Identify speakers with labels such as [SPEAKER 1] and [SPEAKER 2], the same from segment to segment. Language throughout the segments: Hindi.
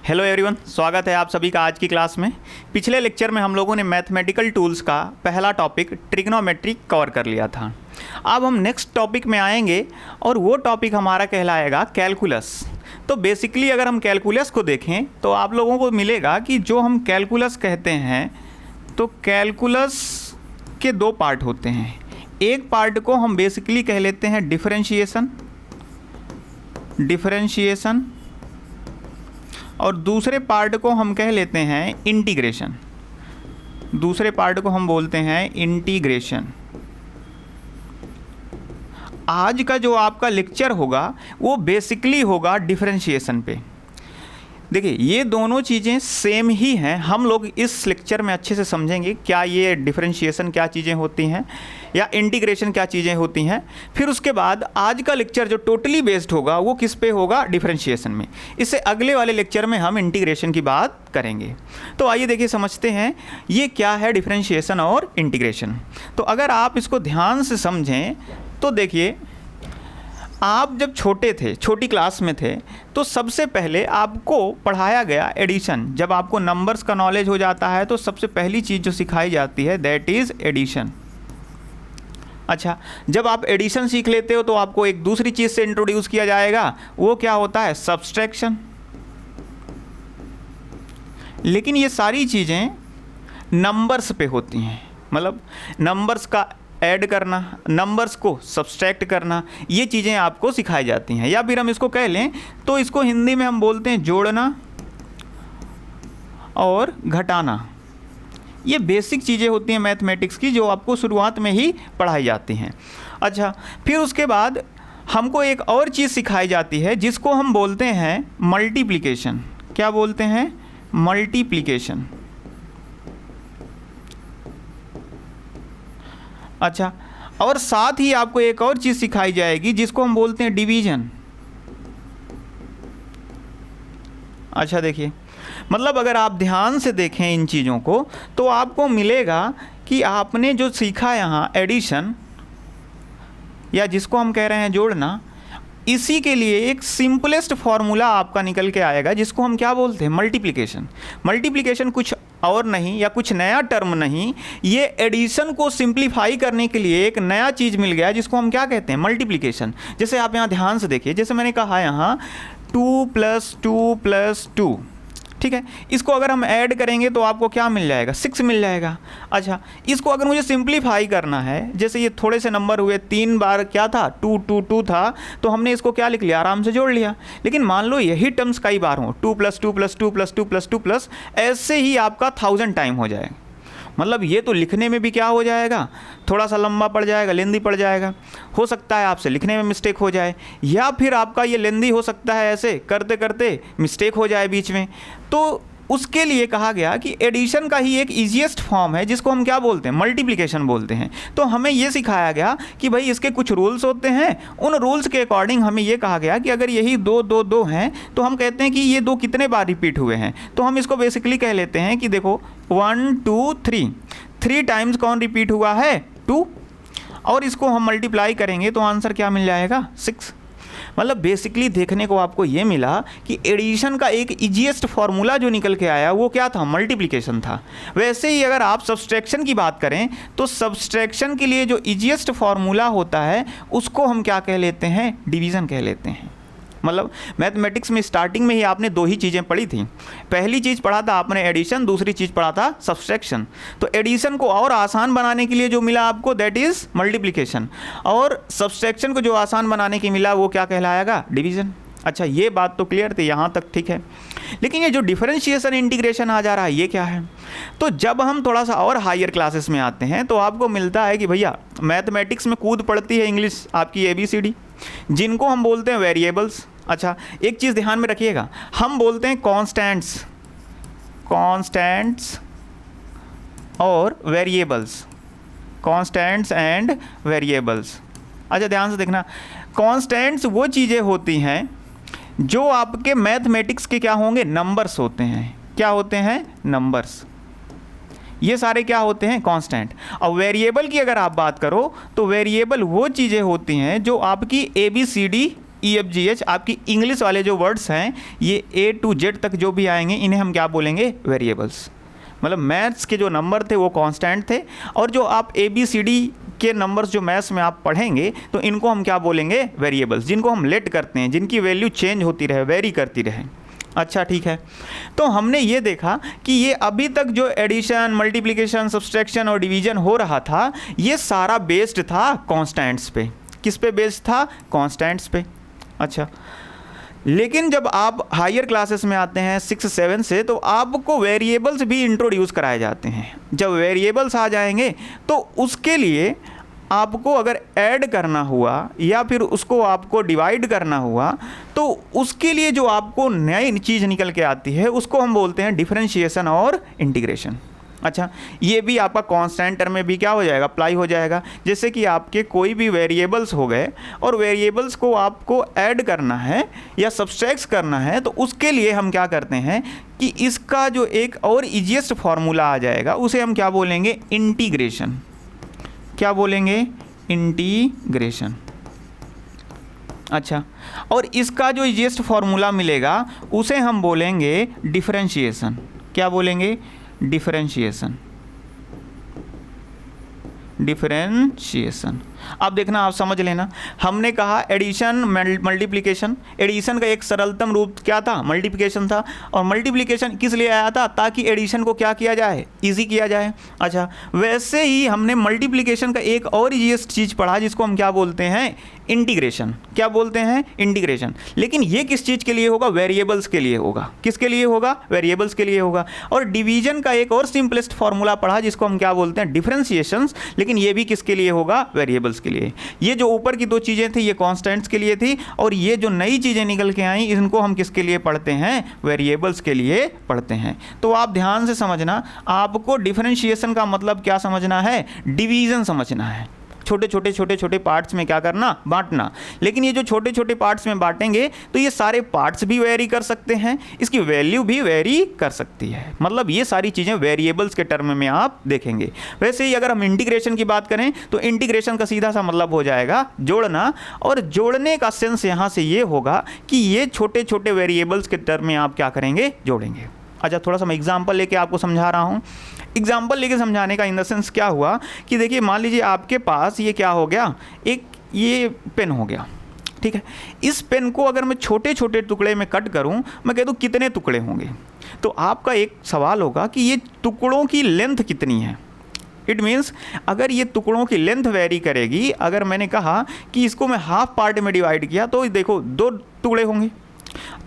[SPEAKER 1] हेलो एवरीवन, स्वागत है आप सभी का आज की क्लास में। पिछले लेक्चर में हम लोगों ने मैथमेटिकल टूल्स का पहला टॉपिक ट्रिग्नोमेट्री कवर कर लिया था। अब हम नेक्स्ट टॉपिक में आएंगे और वो टॉपिक हमारा कहलाएगा कैलकुलस। तो बेसिकली अगर हम कैलकुलस को देखें तो आप लोगों को मिलेगा कि जो हम कैलकुलस कहते हैं तो कैलकुलस के दो पार्ट होते हैं। एक पार्ट को हम बेसिकली कह लेते हैं डिफरेंशिएशन और दूसरे पार्ट को हम कह लेते हैं इंटीग्रेशन। दूसरे पार्ट को हम बोलते हैं इंटीग्रेशन। आज का जो आपका लेक्चर होगा वो बेसिकली होगा डिफरेंशिएशन पे। देखिए, ये दोनों चीज़ें सेम ही हैं। हम लोग इस लेक्चर में अच्छे से समझेंगे क्या ये डिफरेंशिएशन क्या चीज़ें होती हैं या इंटीग्रेशन क्या चीज़ें होती हैं। फिर उसके बाद आज का लेक्चर जो टोटली बेस्ड होगा वो किस पे होगा, डिफरेंशिएशन में। इससे अगले वाले लेक्चर में हम इंटीग्रेशन की बात करेंगे। तो आइए देखिए, समझते हैं ये क्या है डिफरेंशिएशन और इंटीग्रेशन। तो अगर आप इसको ध्यान से समझें तो देखिए, आप जब छोटे थे, छोटी क्लास में थे, तो सबसे पहले आपको पढ़ाया गया एडिशन। जब आपको नंबर्स का नॉलेज हो जाता है तो सबसे पहली चीज़ जो सिखाई जाती है दैट इज़ एडिशन। अच्छा, जब आप एडिशन सीख लेते हो तो आपको एक दूसरी चीज़ से इंट्रोड्यूस किया जाएगा, वो क्या होता है, सब्सट्रैक्शन। लेकिन ये सारी चीज़ें नंबर्स पे होती हैं, मतलब नंबर्स का ऐड करना, नंबर्स को सब्सट्रैक्ट करना, ये चीज़ें आपको सिखाई जाती हैं। या फिर हम इसको कह लें तो इसको हिंदी में हम बोलते हैं जोड़ना और घटाना। ये बेसिक चीज़ें होती हैं मैथमेटिक्स की, जो आपको शुरुआत में ही पढ़ाई जाती हैं। अच्छा, फिर उसके बाद हमको एक और चीज़ सिखाई जाती है जिसको हम बोलते हैं मल्टीप्लिकेशन। क्या बोलते हैं, मल्टीप्लिकेशन। अच्छा, और साथ ही आपको एक और चीज़ सिखाई जाएगी जिसको हम बोलते हैं डिवीजन। अच्छा देखिए, मतलब अगर आप ध्यान से देखें इन चीज़ों को तो आपको मिलेगा कि आपने जो सीखा यहाँ एडिशन, या जिसको हम कह रहे हैं जोड़ना, इसी के लिए एक सिंपलेस्ट फार्मूला आपका निकल के आएगा जिसको हम क्या बोलते हैं, मल्टीप्लिकेशन। मल्टीप्लिकेशन कुछ और नहीं या कुछ नया टर्म नहीं, ये एडिशन को सिंप्लीफाई करने के लिए एक नया चीज़ मिल गया जिसको हम क्या कहते हैं, मल्टीप्लिकेशन। जैसे आप यहाँ ध्यान से देखिए, जैसे मैंने कहा यहाँ 2 + 2 + 2, ठीक है। इसको अगर हम ऐड करेंगे तो आपको क्या मिल जाएगा, 6 मिल जाएगा। अच्छा, इसको अगर मुझे सिंप्लीफाई करना है, जैसे ये थोड़े से नंबर हुए, 3 बार क्या था, 2 2 2 था, तो हमने इसको क्या लिख लिया, आराम से जोड़ लिया। लेकिन मान लो यही टर्म्स कई बार हों, 2 + 2 + 2 + 2 + 2 ऐसे ही आपका 1000 टाइम हो जाएगा। मतलब ये तो लिखने में भी क्या हो जाएगा, थोड़ा सा लंबा पड़ जाएगा, लेंदी पड़ जाएगा। हो सकता है आपसे लिखने में मिस्टेक हो जाए, या फिर आपका ये लेंदी हो सकता है, ऐसे करते करते मिस्टेक हो जाए बीच में। तो उसके लिए कहा गया कि एडिशन का ही एक ईजीएस्ट फॉर्म है जिसको हम क्या बोलते हैं, मल्टीप्लिकेशन बोलते हैं। तो हमें ये सिखाया गया कि भाई इसके कुछ रूल्स होते हैं, उन रूल्स के अकॉर्डिंग हमें ये कहा गया कि अगर यही 2 2 2 हैं तो हम कहते हैं कि ये 2 कितने बार रिपीट हुए हैं। तो हम इसको बेसिकली कह लेते हैं कि देखो 1 2 3 टाइम्स कौन रिपीट हुआ है, 2, और इसको हम मल्टीप्लाई करेंगे तो आंसर क्या मिल जाएगा, 6। मतलब बेसिकली देखने को आपको ये मिला कि एडिशन का एक इजीएस्ट फार्मूला जो निकल के आया वो क्या था, मल्टीप्लिकेशन था। वैसे ही अगर आप सब्सट्रैक्शन की बात करें तो सब्सट्रैक्शन के लिए जो इजीएस्ट फार्मूला होता है उसको हम क्या कह लेते हैं, डिवीज़न कह लेते हैं। मतलब मैथमेटिक्स में स्टार्टिंग में ही आपने 2 ही चीज़ें पढ़ी थी। पहली चीज़ पढ़ा था आपने एडिशन, दूसरी चीज़ पढ़ा था सब्सट्रैक्शन। तो एडिशन को और आसान बनाने के लिए जो मिला आपको दैट इज़ मल्टीप्लिकेशन, और सब्सट्रैक्शन को जो आसान बनाने के मिला वो क्या कहलाएगा, डिवीज़न। अच्छा, ये बात तो क्लियर थी, यहाँ तक ठीक है। लेकिन ये जो डिफरेंशिएशन इंटीग्रेशन आ जा रहा है ये क्या है। तो जब हम थोड़ा सा और हायर क्लासेस में आते हैं तो आपको मिलता है कि भैया मैथमेटिक्स में कूद पड़ती है इंग्लिश आपकी ABCD, जिनको हम बोलते हैं वेरिएबल्स। अच्छा, एक चीज़ ध्यान में रखिएगा, हम बोलते हैं कॉन्स्टेंट्स और वेरिएबल्स, कॉन्स्टेंट्स एंड वेरिएबल्स। अच्छा, ध्यान से देखना, कॉन्स्टेंट्स वो चीज़ें होती हैं जो आपके मैथमेटिक्स के क्या होंगे, नंबर्स होते हैं। क्या होते हैं, नंबर्स। ये सारे क्या होते हैं, कांस्टेंट। और वेरिएबल की अगर आप बात करो तो वेरिएबल वो चीज़ें होती हैं जो आपकी ABCD EFGH आपकी इंग्लिश वाले जो वर्ड्स हैं ये A to Z तक जो भी आएंगे इन्हें हम क्या बोलेंगे, वेरिएबल्स। मतलब मैथ्स के जो नंबर थे वो कांस्टेंट थे, और जो आप ABCD के नंबर्स जो मैथ्स में आप पढ़ेंगे तो इनको हम क्या बोलेंगे, वेरिएबल्स, जिनको हम लेट करते हैं, जिनकी वैल्यू चेंज होती रहे, वेरी करती रहे। अच्छा ठीक है, तो हमने ये देखा कि ये अभी तक जो एडिशन, मल्टीप्लिकेशन, सब्सट्रैक्शन और डिवीजन हो रहा था ये सारा बेस्ड था कांस्टेंट्स पे। किस पे बेस्ड था, कांस्टेंट्स पे। अच्छा, लेकिन जब आप हायर क्लासेस में आते हैं 6-7 से तो आपको वेरिएबल्स भी इंट्रोड्यूस कराए जाते हैं। जब वेरिएबल्स आ जाएंगे तो उसके लिए आपको अगर ऐड करना हुआ या फिर उसको आपको डिवाइड करना हुआ तो उसके लिए जो आपको नई चीज़ निकल के आती है उसको हम बोलते हैं डिफरेंशिएशन और इंटीग्रेशन। अच्छा, ये भी आपका कांस्टेंट टर्म में भी क्या हो जाएगा, अप्लाई हो जाएगा। जैसे कि आपके कोई भी वेरिएबल्स हो गए और वेरिएबल्स को आपको ऐड करना है या सब्सट्रैक्ट करना है तो उसके लिए हम क्या करते हैं कि इसका जो एक और ईजीएस्ट फार्मूला आ जाएगा उसे हम क्या बोलेंगे, इंटीग्रेशन। क्या बोलेंगे, इंटीग्रेशन। अच्छा, और इसका जो ईजीएस्ट फार्मूला मिलेगा उसे हम बोलेंगे डिफरेंशिएशन। क्या बोलेंगे, डिफरेंशिएशन। डिफरेंशिएशन। अब देखना, आप समझ लेना, हमने कहा एडिशन, मल्टीप्लिकेशन। एडिशन का एक सरलतम रूप क्या था, मल्टीप्लिकेशन था, और मल्टीप्लिकेशन किस लिए आया था, ताकि एडिशन को क्या किया जाए, इजी किया जाए। अच्छा, वैसे ही हमने मल्टीप्लिकेशन का एक और ये चीज़ पढ़ा जिसको हम क्या बोलते हैं, इंटीग्रेशन। क्या बोलते हैं, इंटीग्रेशन। लेकिन ये किस चीज़ के लिए होगा, वेरिएबल्स के लिए होगा। किसके लिए होगा, वेरिएबल्स के लिए होगा। और डिवीजन का एक और सिंपलेस्ट फार्मूला पढ़ा जिसको हम क्या बोलते हैं, डिफरेंशिएशन, लेकिन ये भी किसके लिए होगा, वेरिएबल्स के लिए। ये जो ऊपर की दो चीज़ें थी ये कांस्टेंट्स के लिए थी, और ये जो नई चीज़ें निकल के आई इनको हम किसके लिए पढ़ते हैं, वेरिएबल्स के लिए पढ़ते हैं। तो आप ध्यान से समझना, आपको डिफरेंशिएशन का मतलब क्या समझना है, डिवीजन समझना है। छोटे छोटे छोटे छोटे पार्ट्स में क्या करना, बांटना। लेकिन ये जो छोटे छोटे पार्ट्स में बांटेंगे तो ये सारे पार्ट्स भी वेरी कर सकते हैं, इसकी वैल्यू भी वेरी कर सकती है। मतलब ये सारी चीज़ें वेरिएबल्स के टर्म में आप देखेंगे। वैसे ही अगर हम इंटीग्रेशन की बात करें तो इंटीग्रेशन का सीधा सा मतलब हो जाएगा जोड़ना, और जोड़ने का सेंस यहाँ से ये होगा कि ये छोटे छोटे वेरिएबल्स के टर्म में आप क्या करेंगे, जोड़ेंगे। अच्छा, थोड़ा सा मैं एग्जाम्पल लेके आपको समझा रहा हूँ। एग्जाम्पल लेके समझाने का इन द सेंस क्या हुआ कि देखिए, मान लीजिए आपके पास ये क्या हो गया, एक ये पेन हो गया, ठीक है। इस पेन को अगर मैं छोटे छोटे टुकड़े में कट करूं, मैं कह दूं कितने टुकड़े होंगे, तो आपका एक सवाल होगा कि ये टुकड़ों की लेंथ कितनी है। इट मीन्स अगर ये टुकड़ों की लेंथ वेरी करेगी, अगर मैंने कहा कि इसको मैं हाफ पार्ट में डिवाइड किया तो देखो 2 टुकड़े होंगे,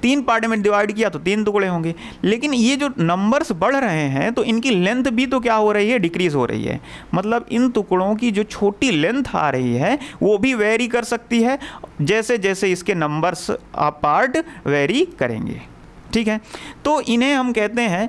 [SPEAKER 1] 3 पार्ट में डिवाइड किया तो 3 टुकड़े होंगे। लेकिन ये जो नंबर्स बढ़ रहे हैं तो इनकी लेंथ भी तो क्या हो रही है, डिक्रीज हो रही है। मतलब इन टुकड़ों की जो छोटी लेंथ आ रही है वो भी वेरी कर सकती है जैसे जैसे इसके नंबर्स आप पार्ट वेरी करेंगे, ठीक है। तो इन्हें हम कहते हैं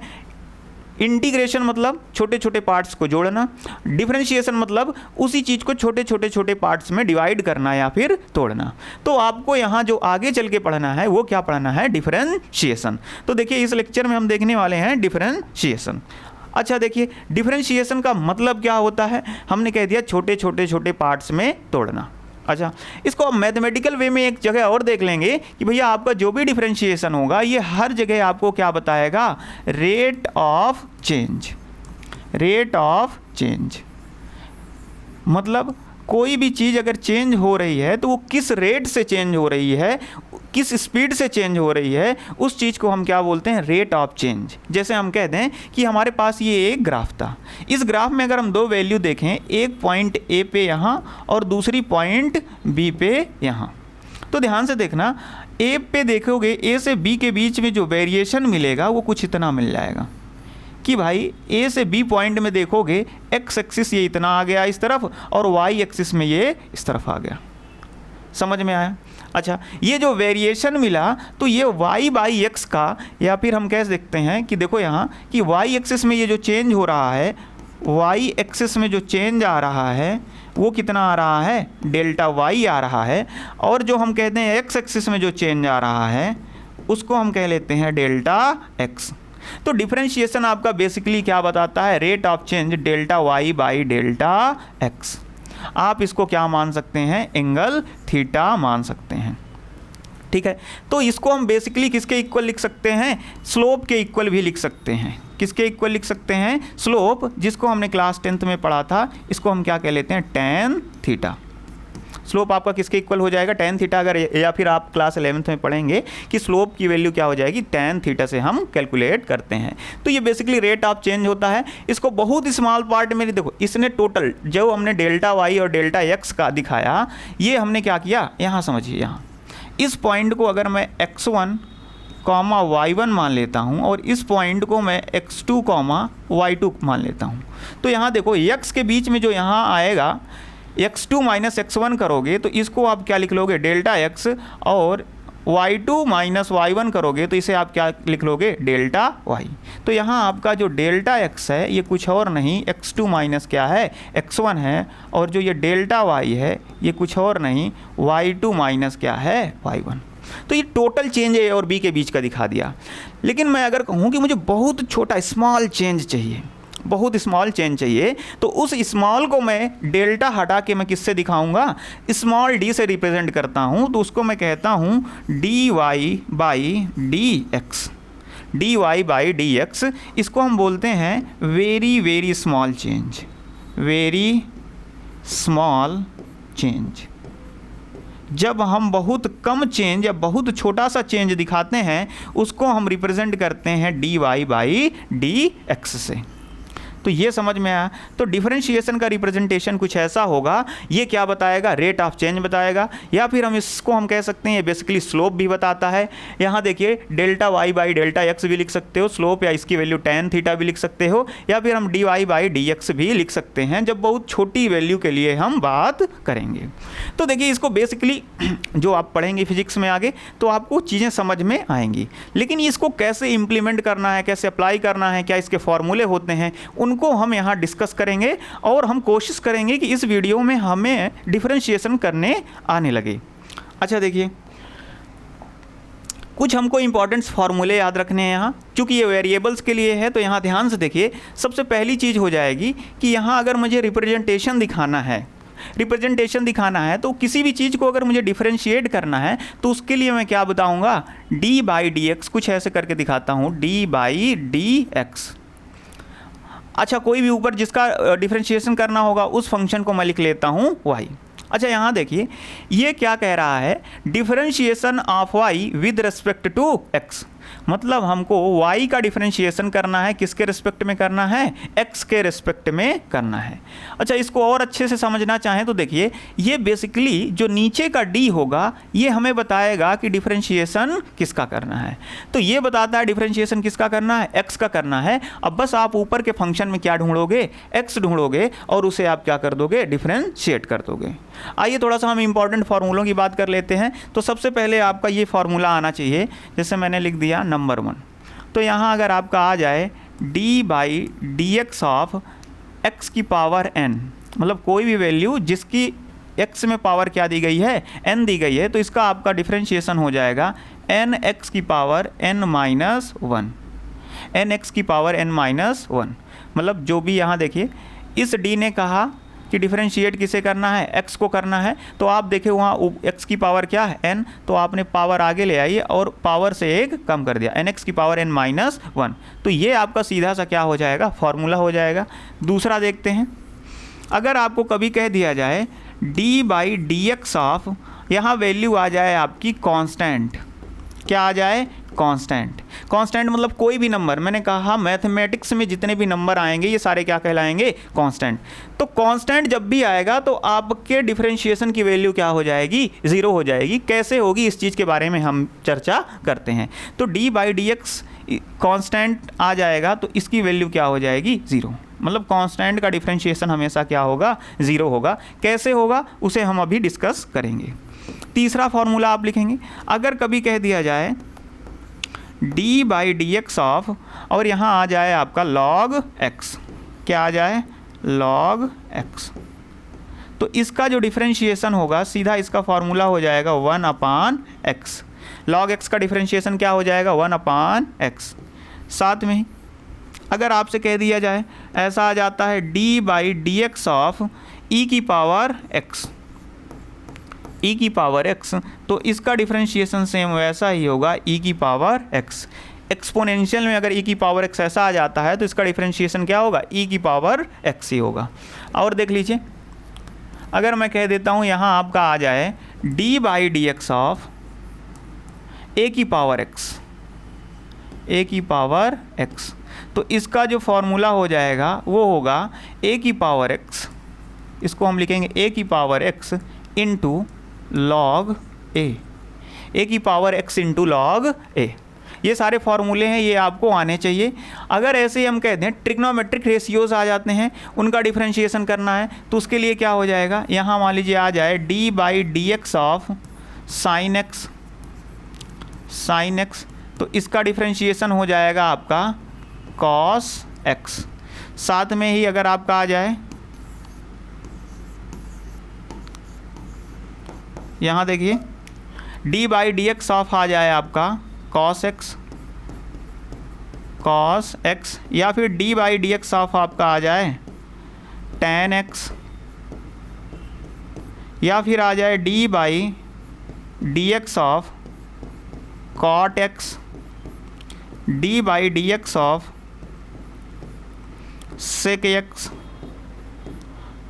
[SPEAKER 1] इंटीग्रेशन, मतलब छोटे छोटे पार्ट्स को जोड़ना। डिफरेंशिएशन मतलब उसी चीज़ को छोटे छोटे छोटे पार्ट्स में डिवाइड करना या फिर तोड़ना। तो आपको यहाँ जो आगे चल के पढ़ना है वो क्या पढ़ना है, डिफरेंशिएशन। तो देखिए, इस लेक्चर में हम देखने वाले हैं डिफरेंशिएशन। अच्छा देखिए, डिफरेंशिएशन का मतलब क्या होता है, हमने कह दिया छोटे छोटे छोटे पार्ट्स में तोड़ना। अच्छा, इसको आप मैथमेटिकल वे में एक जगह और देख लेंगे कि भैया आपका जो भी डिफरेंशिएशन होगा ये हर जगह आपको क्या बताएगा, rate of change. Rate of change मतलब कोई भी चीज़ अगर चेंज हो रही है तो वो किस रेट से चेंज हो रही है, किस स्पीड से चेंज हो रही है, उस चीज़ को हम क्या बोलते हैं, रेट ऑफ चेंज। जैसे हम कह दें कि हमारे पास ये एक ग्राफ था, इस ग्राफ में अगर हम 2 वैल्यू देखें, एक पॉइंट ए पे यहाँ और दूसरी पॉइंट बी पे यहाँ, तो ध्यान से देखना, ए पे देखोगे ए से बी के बीच में जो वेरिएशन मिलेगा वो कुछ इतना मिल जाएगा कि भाई ए से बी पॉइंट में देखोगे एक्स एक्सिस ये इतना आ गया इस तरफ और वाई एक्सिस में ये इस तरफ आ गया। समझ में आया? अच्छा, ये जो वेरिएशन मिला तो ये y बाई एक्स का, या फिर हम कह सकते हैं कि देखो यहाँ कि y एक्सिस में ये जो चेंज हो रहा है, y एक्सिस में जो चेंज आ रहा है वो कितना आ रहा है, डेल्टा y आ रहा है, और जो हम कहते हैं x एक्सिस में जो चेंज आ रहा है उसको हम कह लेते हैं डेल्टा x। तो डिफरेंशिएशन आपका बेसिकली क्या बताता है, rate of change delta y by delta x। आप इसको क्या मान सकते हैं, एंगल थीटा मान सकते हैं। ठीक है। तो इसको हम बेसिकली किसके इक्वल लिख सकते हैं, स्लोप के इक्वल भी लिख सकते हैं। किसके इक्वल लिख सकते हैं, स्लोप, जिसको हमने क्लास 10th में पढ़ा था, इसको हम क्या कह लेते हैं, tan थीटा। स्लोप आपका किसके इक्वल हो जाएगा, tan थीटा। अगर या फिर आप क्लास 11th में पढ़ेंगे कि स्लोप की वैल्यू क्या हो जाएगी, tan थीटा से हम कैलकुलेट करते हैं। तो ये बेसिकली रेट ऑफ चेंज होता है। इसको बहुत स्मॉल पार्ट में देखो, इसने टोटल जो हमने डेल्टा वाई और डेल्टा एक्स का दिखाया, ये हमने क्या किया, यहाँ समझिए, यहाँ इस पॉइंट को अगर मैं x1 कॉमा y1 मान लेता हूँ और इस पॉइंट को मैं x2 कॉमा y2 मान लेता हूँ, तो यहाँ देखो x के बीच में जो यहाँ आएगा x2 माइनस x1 करोगे तो इसको आप क्या लिख लोगे, डेल्टा x, और y2 माइनस y1 करोगे तो इसे आप क्या लिख लोगे, डेल्टा y। तो यहाँ आपका जो डेल्टा x है ये कुछ और नहीं, x2 माइनस क्या है, x1 है, और जो ये डेल्टा y है ये कुछ और नहीं, y2 माइनस क्या है, y1। तो ये टोटल चेंज ए और बी के बीच का दिखा दिया। लेकिन मैं अगर कहूँ कि मुझे बहुत छोटा स्मॉल चेंज चाहिए, बहुत स्मॉल चेंज चाहिए, तो उस स्मॉल को मैं डेल्टा हटा के मैं किससे दिखाऊंगा, स्मॉल डी से रिप्रेजेंट करता हूं। तो उसको मैं कहता हूं D Y by D X, D Y by D X. इसको हम बोलते हैं very very small change, very small change. जब हम बहुत कम चेंज या बहुत छोटा सा चेंज दिखाते हैं उसको हम रिप्रेजेंट करते हैं D Y by D X से। तो ये समझ में आया। तो डिफरेंशिएशन का रिप्रेजेंटेशन कुछ ऐसा होगा, ये क्या बताएगा, रेट ऑफ चेंज बताएगा, या फिर हम इसको हम कह सकते हैं ये बेसिकली स्लोप भी बताता है। यहाँ देखिए delta Y by delta X भी लिख सकते हो स्लोप, या इसकी वैल्यू tan थीटा भी लिख सकते हो, या फिर हम D Y by D X भी लिख सकते हैं जब बहुत छोटी वैल्यू के लिए हम बात करेंगे। तो देखिए इसको बेसिकली जो आप पढ़ेंगे फिजिक्स में आगे तो आपको चीज़ें समझ में आएंगी, लेकिन इसको कैसे इम्प्लीमेंट करना है, कैसे अप्लाई करना है, क्या इसके फॉर्मूले होते हैं, उनको हम यहाँ डिस्कस करेंगे। और हम कोशिश करेंगे कि इस वीडियो में हमें डिफरेंशिएशन करने आने लगे। अच्छा देखिए, कुछ हमको इंपॉर्टेंट फार्मूले याद रखने हैं यहाँ, क्योंकि ये वेरिएबल्स के लिए है। तो यहाँ ध्यान से देखिए, सबसे पहली चीज़ हो जाएगी कि यहाँ अगर मुझे रिप्रेजेंटेशन दिखाना है, रिप्रेजेंटेशन दिखाना है तो किसी भी चीज़ को अगर मुझे डिफरेंशिएट करना है तो उसके लिए मैं क्या बताऊँगा, डी बाई डी एक्स, कुछ ऐसे करके दिखाता हूँ, डी बाई डी एक्स। अच्छा, कोई भी ऊपर जिसका डिफरेंशिएशन करना होगा उस फंक्शन को मैं लिख लेता हूँ y। अच्छा यहाँ देखिए ये क्या कह रहा है, differentiation of y with respect to x, मतलब हमको y का डिफरेंशिएशन करना है, किसके रिस्पेक्ट में करना है, x के रिस्पेक्ट में करना है। अच्छा, इसको और अच्छे से समझना चाहें तो देखिए ये बेसिकली जो नीचे का d होगा ये हमें बताएगा कि डिफरेंशिएशन किसका करना है। तो ये बताता है डिफरेंशिएशन किसका करना है, x का करना है। अब बस आप ऊपर के फंक्शन में क्या ढूंढोगे, x ढूंढोगे और उसे आप क्या कर दोगे, डिफरेंशिएट कर दोगे। आइए थोड़ा सा हम इंपॉर्टेंट फार्मूलों की बात कर लेते हैं। तो सबसे पहले आपका ये फार्मूला आना चाहिए, जैसे मैंने लिख दिया नंबर 1। तो यहाँ अगर आपका आ जाए d by D x of x की पावर n, मतलब कोई भी वैल्यू जिसकी x में पावर क्या दी गई है, n दी गई है, तो इसका आपका डिफरेंशिएशन हो जाएगा n x की power n minus 1, n x की पावर n माइनस 1। मतलब जो भी यहाँ देखिए इस d ने कहा कि डिफरेंशिएट किसे करना है, x को करना है, तो आप देखें वहाँ x की पावर क्या है, n, तो आपने पावर आगे ले आई और पावर से एक कम कर दिया, nx की पावर n माइनस 1। तो ये आपका सीधा सा क्या हो जाएगा, फॉर्मूला हो जाएगा। दूसरा देखते हैं, अगर आपको कभी कह दिया जाए d by D x of, यहाँ वैल्यू आ जाए आपकी कांस्टेंट, क्या आ जाए, कांस्टेंट। कांस्टेंट मतलब कोई भी नंबर, मैंने कहा मैथमेटिक्स में जितने भी नंबर आएंगे ये सारे क्या कहलाएंगे, कांस्टेंट। तो कांस्टेंट जब भी आएगा तो आपके डिफरेंशिएशन की वैल्यू क्या हो जाएगी, ज़ीरो हो जाएगी। कैसे होगी इस चीज़ के बारे में हम चर्चा करते हैं। तो d by D x constant आ जाएगा तो इसकी वैल्यू क्या हो जाएगी, ज़ीरो। मतलब कांस्टेंट का डिफरेंशिएशन हमेशा क्या होगा, ज़ीरो होगा। कैसे होगा उसे हम अभी डिस्कस करेंगे। तीसरा फॉर्मूला आप लिखेंगे, अगर कभी कह दिया जाए d by D x of, और यहाँ आ जाए आपका log x, क्या आ जाए, log x, तो इसका जो डिफरेंशिएशन होगा सीधा इसका फॉर्मूला हो जाएगा 1/x। log x का डिफरेंशिएशन क्या हो जाएगा, 1/x। साथ में ही अगर आपसे कह दिया जाए, ऐसा आ जाता है d by D x of e की पावर x, e की पावर x, तो इसका डिफरेंशिएशन सेम वैसा ही होगा e की पावर x। एक्सपोनेंशियल में अगर e की पावर x ऐसा आ जाता है तो इसका डिफरेंशिएशन क्या होगा, e की पावर x ही होगा। और देख लीजिए, अगर मैं कह देता हूँ यहाँ आपका आ जाए d by D x of a की पावर x, a की पावर x, तो इसका जो फॉर्मूला हो जाएगा वो होगा a की पावर x, इसको हम लिखेंगे a की power x into log a की power x into log a। ये सारे फॉर्मूले हैं, ये आपको आने चाहिए। अगर ऐसे ही हम कहते हैं ट्रिग्नोमेट्रिक रेशियोज आ जाते हैं, उनका डिफरेंशिएशन करना है, तो उसके लिए क्या हो जाएगा, यहाँ मान लीजिए आ जाए d by D x of sine x, तो इसका डिफरेंशिएशन हो जाएगा आपका cos x। साथ में ही अगर आपका आ जाए, यहाँ देखिए d by D x of आ जाए आपका cos x, या फिर d by D x of आपका आ जाए tan x, या फिर आ जाए d by D x of cot x, d by D x of sec x,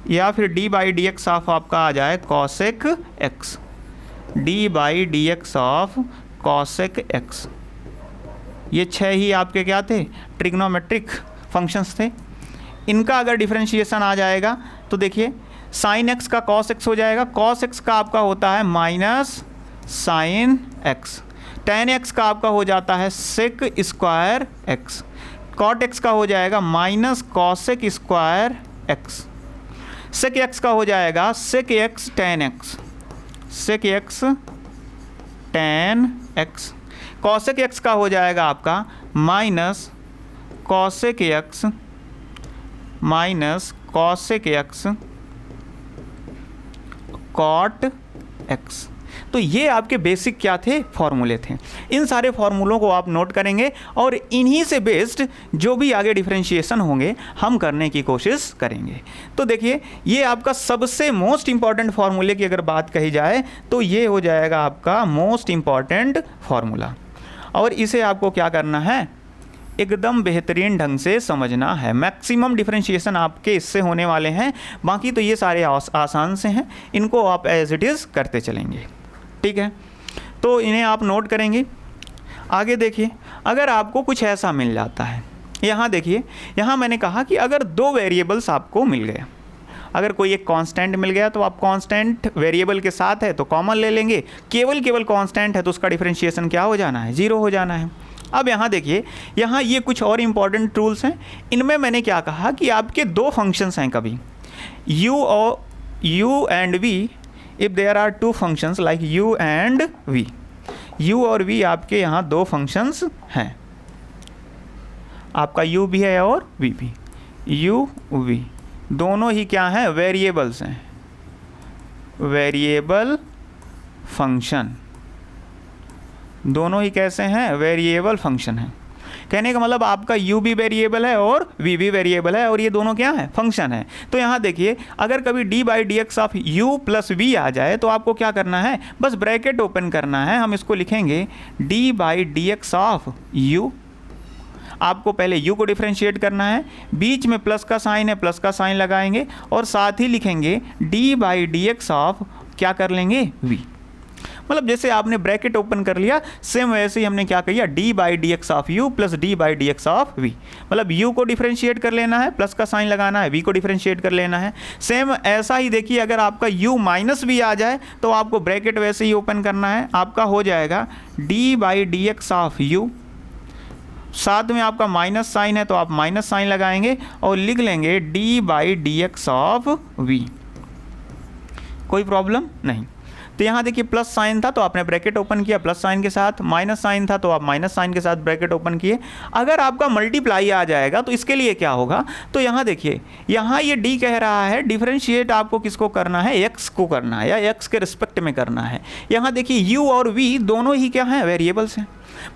[SPEAKER 1] या फिर d by D x of आपका आ जाए cosec x, d by D x of cosec x। ये 6 ही आपके क्या थे, ट्रिग्नोमेट्रिक फंक्शंस थे। इनका अगर डिफरेंशिएशन आ जाएगा तो देखिए साइन x का cos x हो जाएगा, cos x का आपका होता है minus sine x, tan x का आपका हो जाता है sec square x, cot x का हो जाएगा minus cosec square x, sec x का हो जाएगा sec x tan x, sec x tan x, cosec x का हो जाएगा आपका minus cosec x minus cosec x cot x। तो ये आपके बेसिक क्या थे, फॉर्मूले थे। इन सारे फॉर्मूलों को आप नोट करेंगे और इन्हीं से बेस्ड जो भी आगे डिफरेंशिएशन होंगे हम करने की कोशिश करेंगे। तो देखिए ये आपका सबसे मोस्ट इम्पॉर्टेंट फार्मूले की अगर बात कही जाए तो ये हो जाएगा आपका मोस्ट इम्पॉर्टेंट फार्मूला, और इसे आपको क्या करना है, एकदम बेहतरीन ढंग से समझना है। मैक्सिमम डिफरेंशिएशन आपके इससे होने वाले हैं, बाकी तो ये सारे आसान से हैं, इनको आप एज इट इज़ करते चलेंगे, ठीक है। तो इन्हें आप नोट करेंगे। आगे देखिए, अगर आपको कुछ ऐसा मिल जाता है, यहाँ देखिए, यहाँ मैंने कहा कि अगर 2 वेरिएबल्स आपको मिल गए, अगर कोई एक कांस्टेंट मिल गया तो आप कांस्टेंट वेरिएबल के साथ है तो कॉमन ले लेंगे, केवल कांस्टेंट है तो उसका डिफरेंशिएशन क्या हो जाना है, 0 हो जाना है। अब यहाँ देखिए, यहाँ ये कुछ और इम्पॉर्टेंट रूल्स हैं। इनमें मैंने क्या कहा कि आपके 2 फंक्शंस हैं, कभी u and v, if there are 2 functions like u and v, u और v आपके यहाँ 2 फंक्शंस हैं, आपका u भी है और v भी, u v दोनों ही क्या हैं, वेरिएबल्स हैं, वेरिएबल फंक्शन, दोनों ही कैसे हैं, वेरिएबल फंक्शन हैं। कहने का मतलब आपका u भी वेरिएबल है और v भी वेरिएबल है, और ये दोनों क्या है, फंक्शन है। तो यहाँ देखिए, अगर कभी d by D x of u plus v आ जाए तो आपको क्या करना है, बस ब्रैकेट ओपन करना है। हम इसको लिखेंगे d by D x of u, आपको पहले u को डिफरेंशिएट करना है, बीच में प्लस का साइन है, प्लस का साइन लगाएंगे, और साथ ही लिखेंगे d by D x of क्या कर लेंगे, v। मतलब जैसे आपने ब्रैकेट ओपन कर लिया, सेम वैसे ही हमने क्या किया, d by D x of u plus d by D x of v। मतलब u को डिफरेंशिएट कर लेना है, प्लस का साइन लगाना है, v को डिफरेंशिएट कर लेना है। सेम ऐसा ही देखिए, अगर आपका u माइनस v आ जाए तो आपको ब्रैकेट वैसे ही ओपन करना है, आपका हो जाएगा d by D x of u, साथ में आपका माइनस साइन है तो आप माइनस साइन लगाएंगे और लिख लेंगे d by D x of v। कोई प्रॉब्लम नहीं। तो यहाँ देखिए प्लस साइन था तो आपने ब्रैकेट ओपन किया प्लस साइन के साथ, माइनस साइन था तो आप माइनस साइन के साथ ब्रैकेट ओपन किए। अगर आपका मल्टीप्लाई आ जाएगा तो इसके लिए क्या होगा, तो यहाँ देखिए, यहाँ ये d कह रहा है डिफरेंशिएट आपको किसको करना है, x को करना है, या x के रिस्पेक्ट में करना है। यहाँ देखिए u और v दोनों ही क्या हैं, वेरिएबल्स हैं।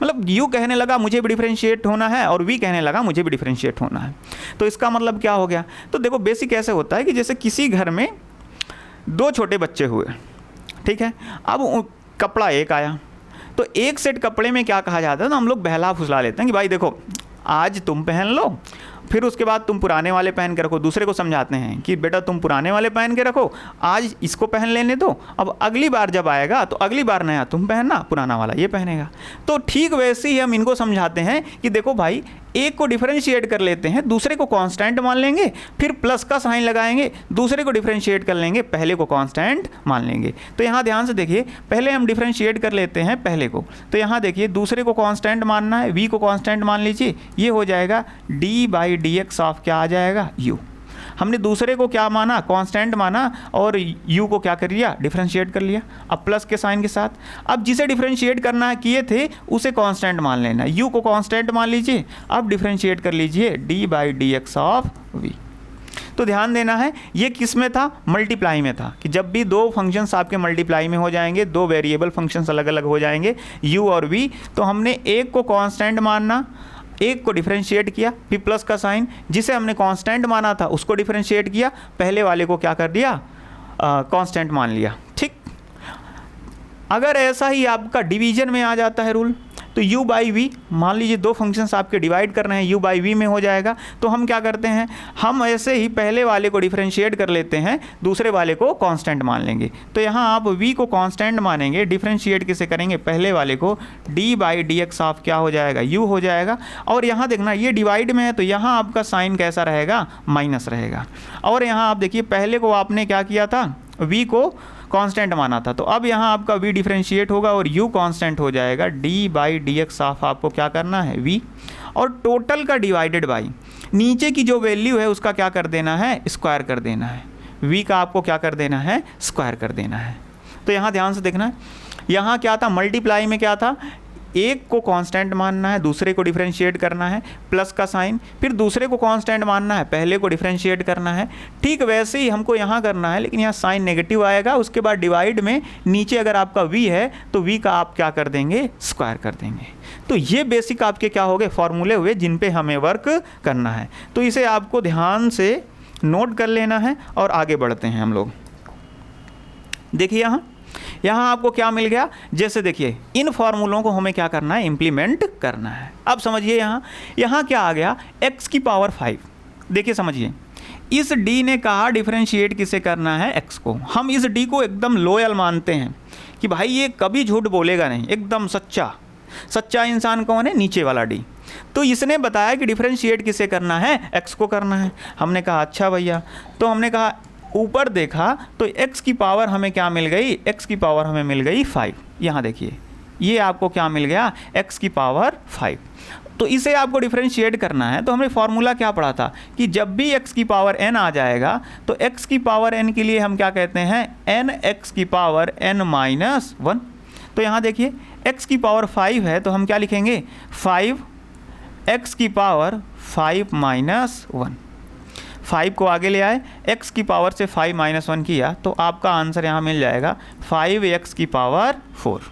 [SPEAKER 1] मतलब u कहने लगा मुझे भी डिफरेंशिएट होना है और v कहने लगा मुझे भी डिफरेंशिएट होना है। तो इसका मतलब क्या हो गया, तो देखो बेसिक ऐसे होता है कि जैसे किसी घर में 2 छोटे बच्चे हुए, ठीक है। अब कपड़ा एक आया, तो एक सेट कपड़े में क्या कहा जाता है ना, हम लोग बहला फुसला लेते हैं कि भाई देखो आज तुम पहन लो, फिर उसके बाद तुम पुराने वाले पहन के रखो। दूसरे को समझाते हैं कि बेटा तुम पुराने वाले पहन के रखो, आज इसको पहन लेने दो, अब अगली बार जब आएगा तो अगली बार नया तुम पहनना, पुराना वाला ये पहनेगा। तो ठीक वैसे ही हम इनको समझाते हैं कि देखो भाई एक को डिफरेंशिएट कर लेते हैं, दूसरे को कांस्टेंट मान लेंगे, फिर प्लस का साइन लगाएंगे, दूसरे को डिफरेंशिएट कर लेंगे, पहले को कांस्टेंट मान लेंगे। तो यहाँ ध्यान से देखिए, पहले हम डिफरेंशिएट कर लेते हैं पहले को, तो यहाँ देखिए दूसरे को कांस्टेंट मानना है, v को कांस्टेंट मान लीजिए, ये हो जाएगा d/dx ऑफ क्या आ जाएगा u। हमने दूसरे को क्या माना, कांस्टेंट माना, और u को क्या कर लिया, डिफरेंशिएट कर लिया, अब प्लस के साइन के साथ। अब जिसे डिफरेंशिएट करना किए थे उसे कांस्टेंट मान लेना, u को कांस्टेंट मान लीजिए, अब डिफरेंशिएट कर लीजिए d/dx ऑफ v। तो ध्यान देना है ये किस में था, मल्टीप्लाई में था, कि जब भी दो फंक्शंस आपके मल्टीप्लाई में हो जाएंगे, दो वेरिएबल फंक्शंस अलग अलग हो जाएंगे u और v, तो हमने एक को कांस्टेंट मानना, एक को डिफरेंशिएट किया, फिर प्लस का साइन, जिसे हमने कांस्टेंट माना था उसको डिफरेंशिएट किया, पहले वाले को क्या कर दिया, कांस्टेंट मान लिया। ठीक, अगर ऐसा ही आपका डिवीजन में आ जाता है रूल, तो u/v, मान लीजिए दो फंक्शंस आपके डिवाइड कर रहे हैं, u/v में हो जाएगा, तो हम क्या करते हैं, हम ऐसे ही पहले वाले को डिफरेंशिएट कर लेते हैं, दूसरे वाले को कांस्टेंट मान लेंगे। तो यहाँ आप v को कांस्टेंट मानेंगे, डिफरेंशिएट किसे करेंगे, पहले वाले को, d/dx ऑफ क्या हो जाएगा, u हो जाएगा। और यहाँ देखना ये डिवाइड में है, तो यहाँ आपका साइन कैसा रहेगा, माइनस रहेगा। और यहाँ आप देखिए पहले को आपने क्या किया था, v को कांस्टेंट माना था, तो अब यहाँ आपका v डिफरेंशिएट होगा और u कांस्टेंट हो जाएगा, d/dx ऑफ आपको क्या करना है, v, और टोटल का डिवाइडेड बाई नीचे की जो वैल्यू है उसका क्या कर देना है, स्क्वायर कर देना है, v का आपको क्या कर देना है, स्क्वायर कर देना है। तो यहाँ ध्यान से देखना है, यहाँ क्या था, मल्टीप्लाई में क्या था, एक को कांस्टेंट मानना है, दूसरे को डिफरेंशिएट करना है, प्लस का साइन, फिर दूसरे को कांस्टेंट मानना है, पहले को डिफरेंशिएट करना है। ठीक वैसे ही हमको यहाँ करना है, लेकिन यहाँ साइन नेगेटिव आएगा, उसके बाद डिवाइड में नीचे अगर आपका v है तो v का आप क्या कर देंगे, स्क्वायर कर देंगे। तो ये बेसिक आपके क्या हो गए, फॉर्मूले हुए जिन पे हमें वर्क करना है। तो इसे आपको ध्यान से नोट कर लेना है और आगे बढ़ते हैं हम लोग। देखिए यहाँ आपको क्या मिल गया, जैसे देखिए इन फॉर्मूलों को हमें क्या करना है, इम्प्लीमेंट करना है। अब समझिए यहाँ क्या आ गया, x की पावर 5। देखिए समझिए, इस d ने कहा डिफरेंशिएट किसे करना है, x को। हम इस d को एकदम लॉयल मानते हैं कि भाई ये कभी झूठ बोलेगा नहीं, एकदम सच्चा इंसान कौन है, नीचे वाला d। तो इसने बताया कि डिफरेंशिएट किसे करना है, x को करना है। हमने कहा अच्छा भैया, तो हमने कहा ऊपर देखा तो x की पावर हमें क्या मिल गई, x की पावर हमें मिल गई 5। यहाँ देखिए ये आपको क्या मिल गया, x की पावर 5। तो इसे आपको डिफरेंशिएट करना है, तो हमने फॉर्मूला क्या पढ़ा था कि जब भी x की पावर n आ जाएगा तो x की पावर n के लिए हम क्या कहते हैं, n x की पावर n-1। तो यहाँ देखिए x की पावर 5 है, तो हम क्या लिखेंगे, 5x की पावर 5-1। 5 को आगे ले आए, x की पावर से 5-1 किया, तो आपका आंसर यहाँ मिल जाएगा 5x की पावर 4।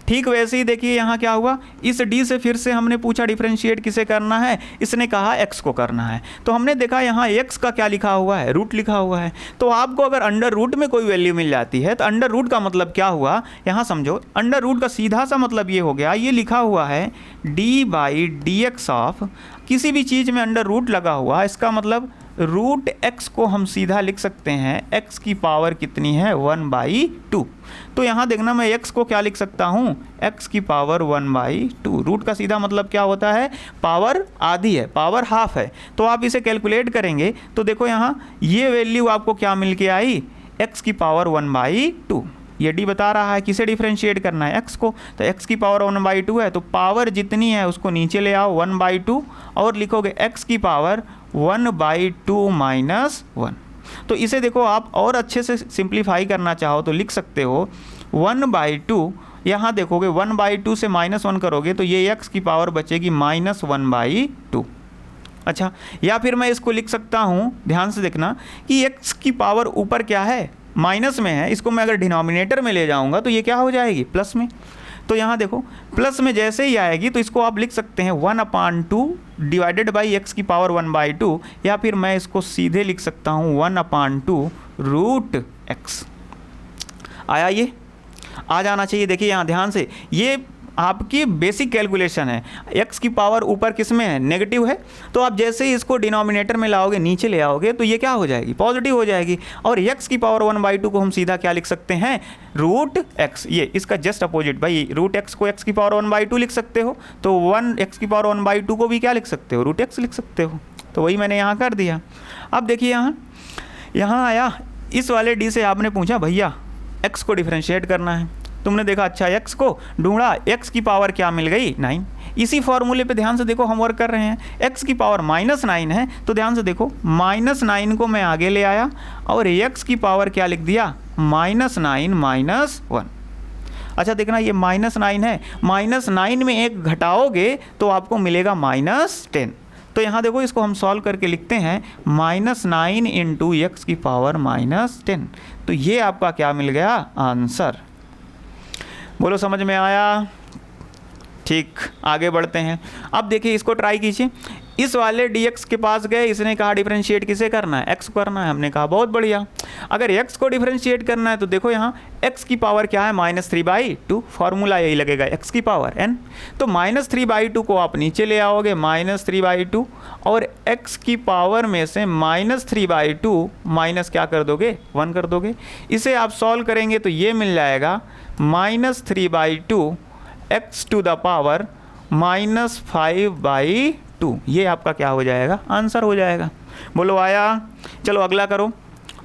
[SPEAKER 1] ठीक वैसे ही देखिए यहाँ क्या हुआ, इस d से फिर से हमने पूछा डिफरेंशिएट किसे करना है, इसने कहा x को करना है। तो हमने देखा यहाँ x का क्या लिखा हुआ है, रूट लिखा हुआ है। तो आपको अगर अंडर रूट में कोई वैल्यू मिल जाती है, तो अंडर रूट का मतलब क्या हुआ, यहाँ समझो, अंडर रूट का सीधा सा मतलब ये हो गया, ये लिखा हुआ है d/dx ऑफ, किसी भी चीज़ में अंडर रूट लगा हुआ, इसका मतलब रूट x को हम सीधा लिख सकते हैं, x की पावर कितनी है, 1/2। तो यहाँ देखना मैं x को क्या लिख सकता हूँ, x की पावर 1/2। रूट का सीधा मतलब क्या होता है, पावर आधी है, पावर हाफ है। तो आप इसे कैलकुलेट करेंगे तो देखो यहाँ ये वैल्यू आपको क्या मिल के आई, x की पावर 1/2। ये d बता रहा है किसे डिफरेंशिएट करना है, x को। तो x की पावर 1/2 है, तो पावर जितनी है उसको नीचे ले आओ 1/2 और लिखोगे x की पावर 1/2 - 1। तो इसे देखो आप और अच्छे से सिंप्लीफाई करना चाहो तो लिख सकते हो 1/2, यहाँ देखोगे 1/2 से -1 करोगे तो ये x की पावर बचेगी -1/2। अच्छा, या फिर मैं इसको लिख सकता हूँ, ध्यान से देखना कि x की पावर ऊपर क्या है, माइनस में है, इसको मैं अगर डिनोमिनेटर में ले जाऊंगा तो ये क्या हो जाएगी, प्लस में। तो यहाँ देखो प्लस में जैसे ही आएगी तो इसको आप लिख सकते हैं 1/2 डिवाइडेड बाई x की पावर 1/2, या फिर मैं इसको सीधे लिख सकता हूँ 1/2 रूट x। आया, ये आ जाना चाहिए। देखिए यहाँ ध्यान से, ये आपकी बेसिक कैलकुलेशन है। x की पावर ऊपर किस में है, नेगेटिव है, तो आप जैसे ही इसको डिनोमिनेटर में लाओगे, नीचे ले आओगे, तो ये क्या हो जाएगी, पॉजिटिव हो जाएगी। और x की पावर 1/2 को हम सीधा क्या लिख सकते हैं, रूट x। ये इसका जस्ट अपोजिट भाई, रूट x को x की पावर 1/2 लिख सकते हो, तो 1x की पावर 1/2 को भी क्या लिख सकते हो, रूट x लिख सकते हो। तो वही मैंने यहाँ कर दिया। अब देखिए यहाँ आया, इस वाले d से आपने पूछा भैया x को डिफरेंशिएट करना है, तुमने देखा अच्छा x को ढूंढा, x की पावर क्या मिल गई, 9। इसी फॉर्मूले पे ध्यान से देखो हम वर्क कर रहे हैं, x की पावर -9 है, तो ध्यान से देखो -9 को मैं आगे ले आया और x की पावर क्या लिख दिया, -9 -1। अच्छा देखना ये -9 है, -9 में एक घटाओगे तो आपको मिलेगा -10। तो यहाँ देखो इसको हम सॉल्व करके लिखते हैं -9 इंटू x की पावर -10। तो ये आपका क्या मिल गया, आंसर। बोलो समझ में आया? ठीक, आगे बढ़ते हैं। अब देखिए इसको ट्राई कीजिए। इस वाले dx के पास गए, इसने कहा डिफरेंशिएट किसे करना है, x करना है। हमने कहा बहुत बढ़िया, अगर x को डिफरेंशिएट करना है तो देखो यहाँ x की पावर क्या है, -3/2। फॉर्मूला यही लगेगा, x की पावर n। तो -3/2 को आप नीचे ले आओगे, -3/2, और x की पावर में से -3/2 माइनस क्या कर दोगे, 1 कर दोगे। इसे आप सॉल्व करेंगे तो ये मिल जाएगा -3/2 x टू द पावर -5/2। ये आपका क्या हो जाएगा, आंसर हो जाएगा। बोलो आया? चलो अगला करो।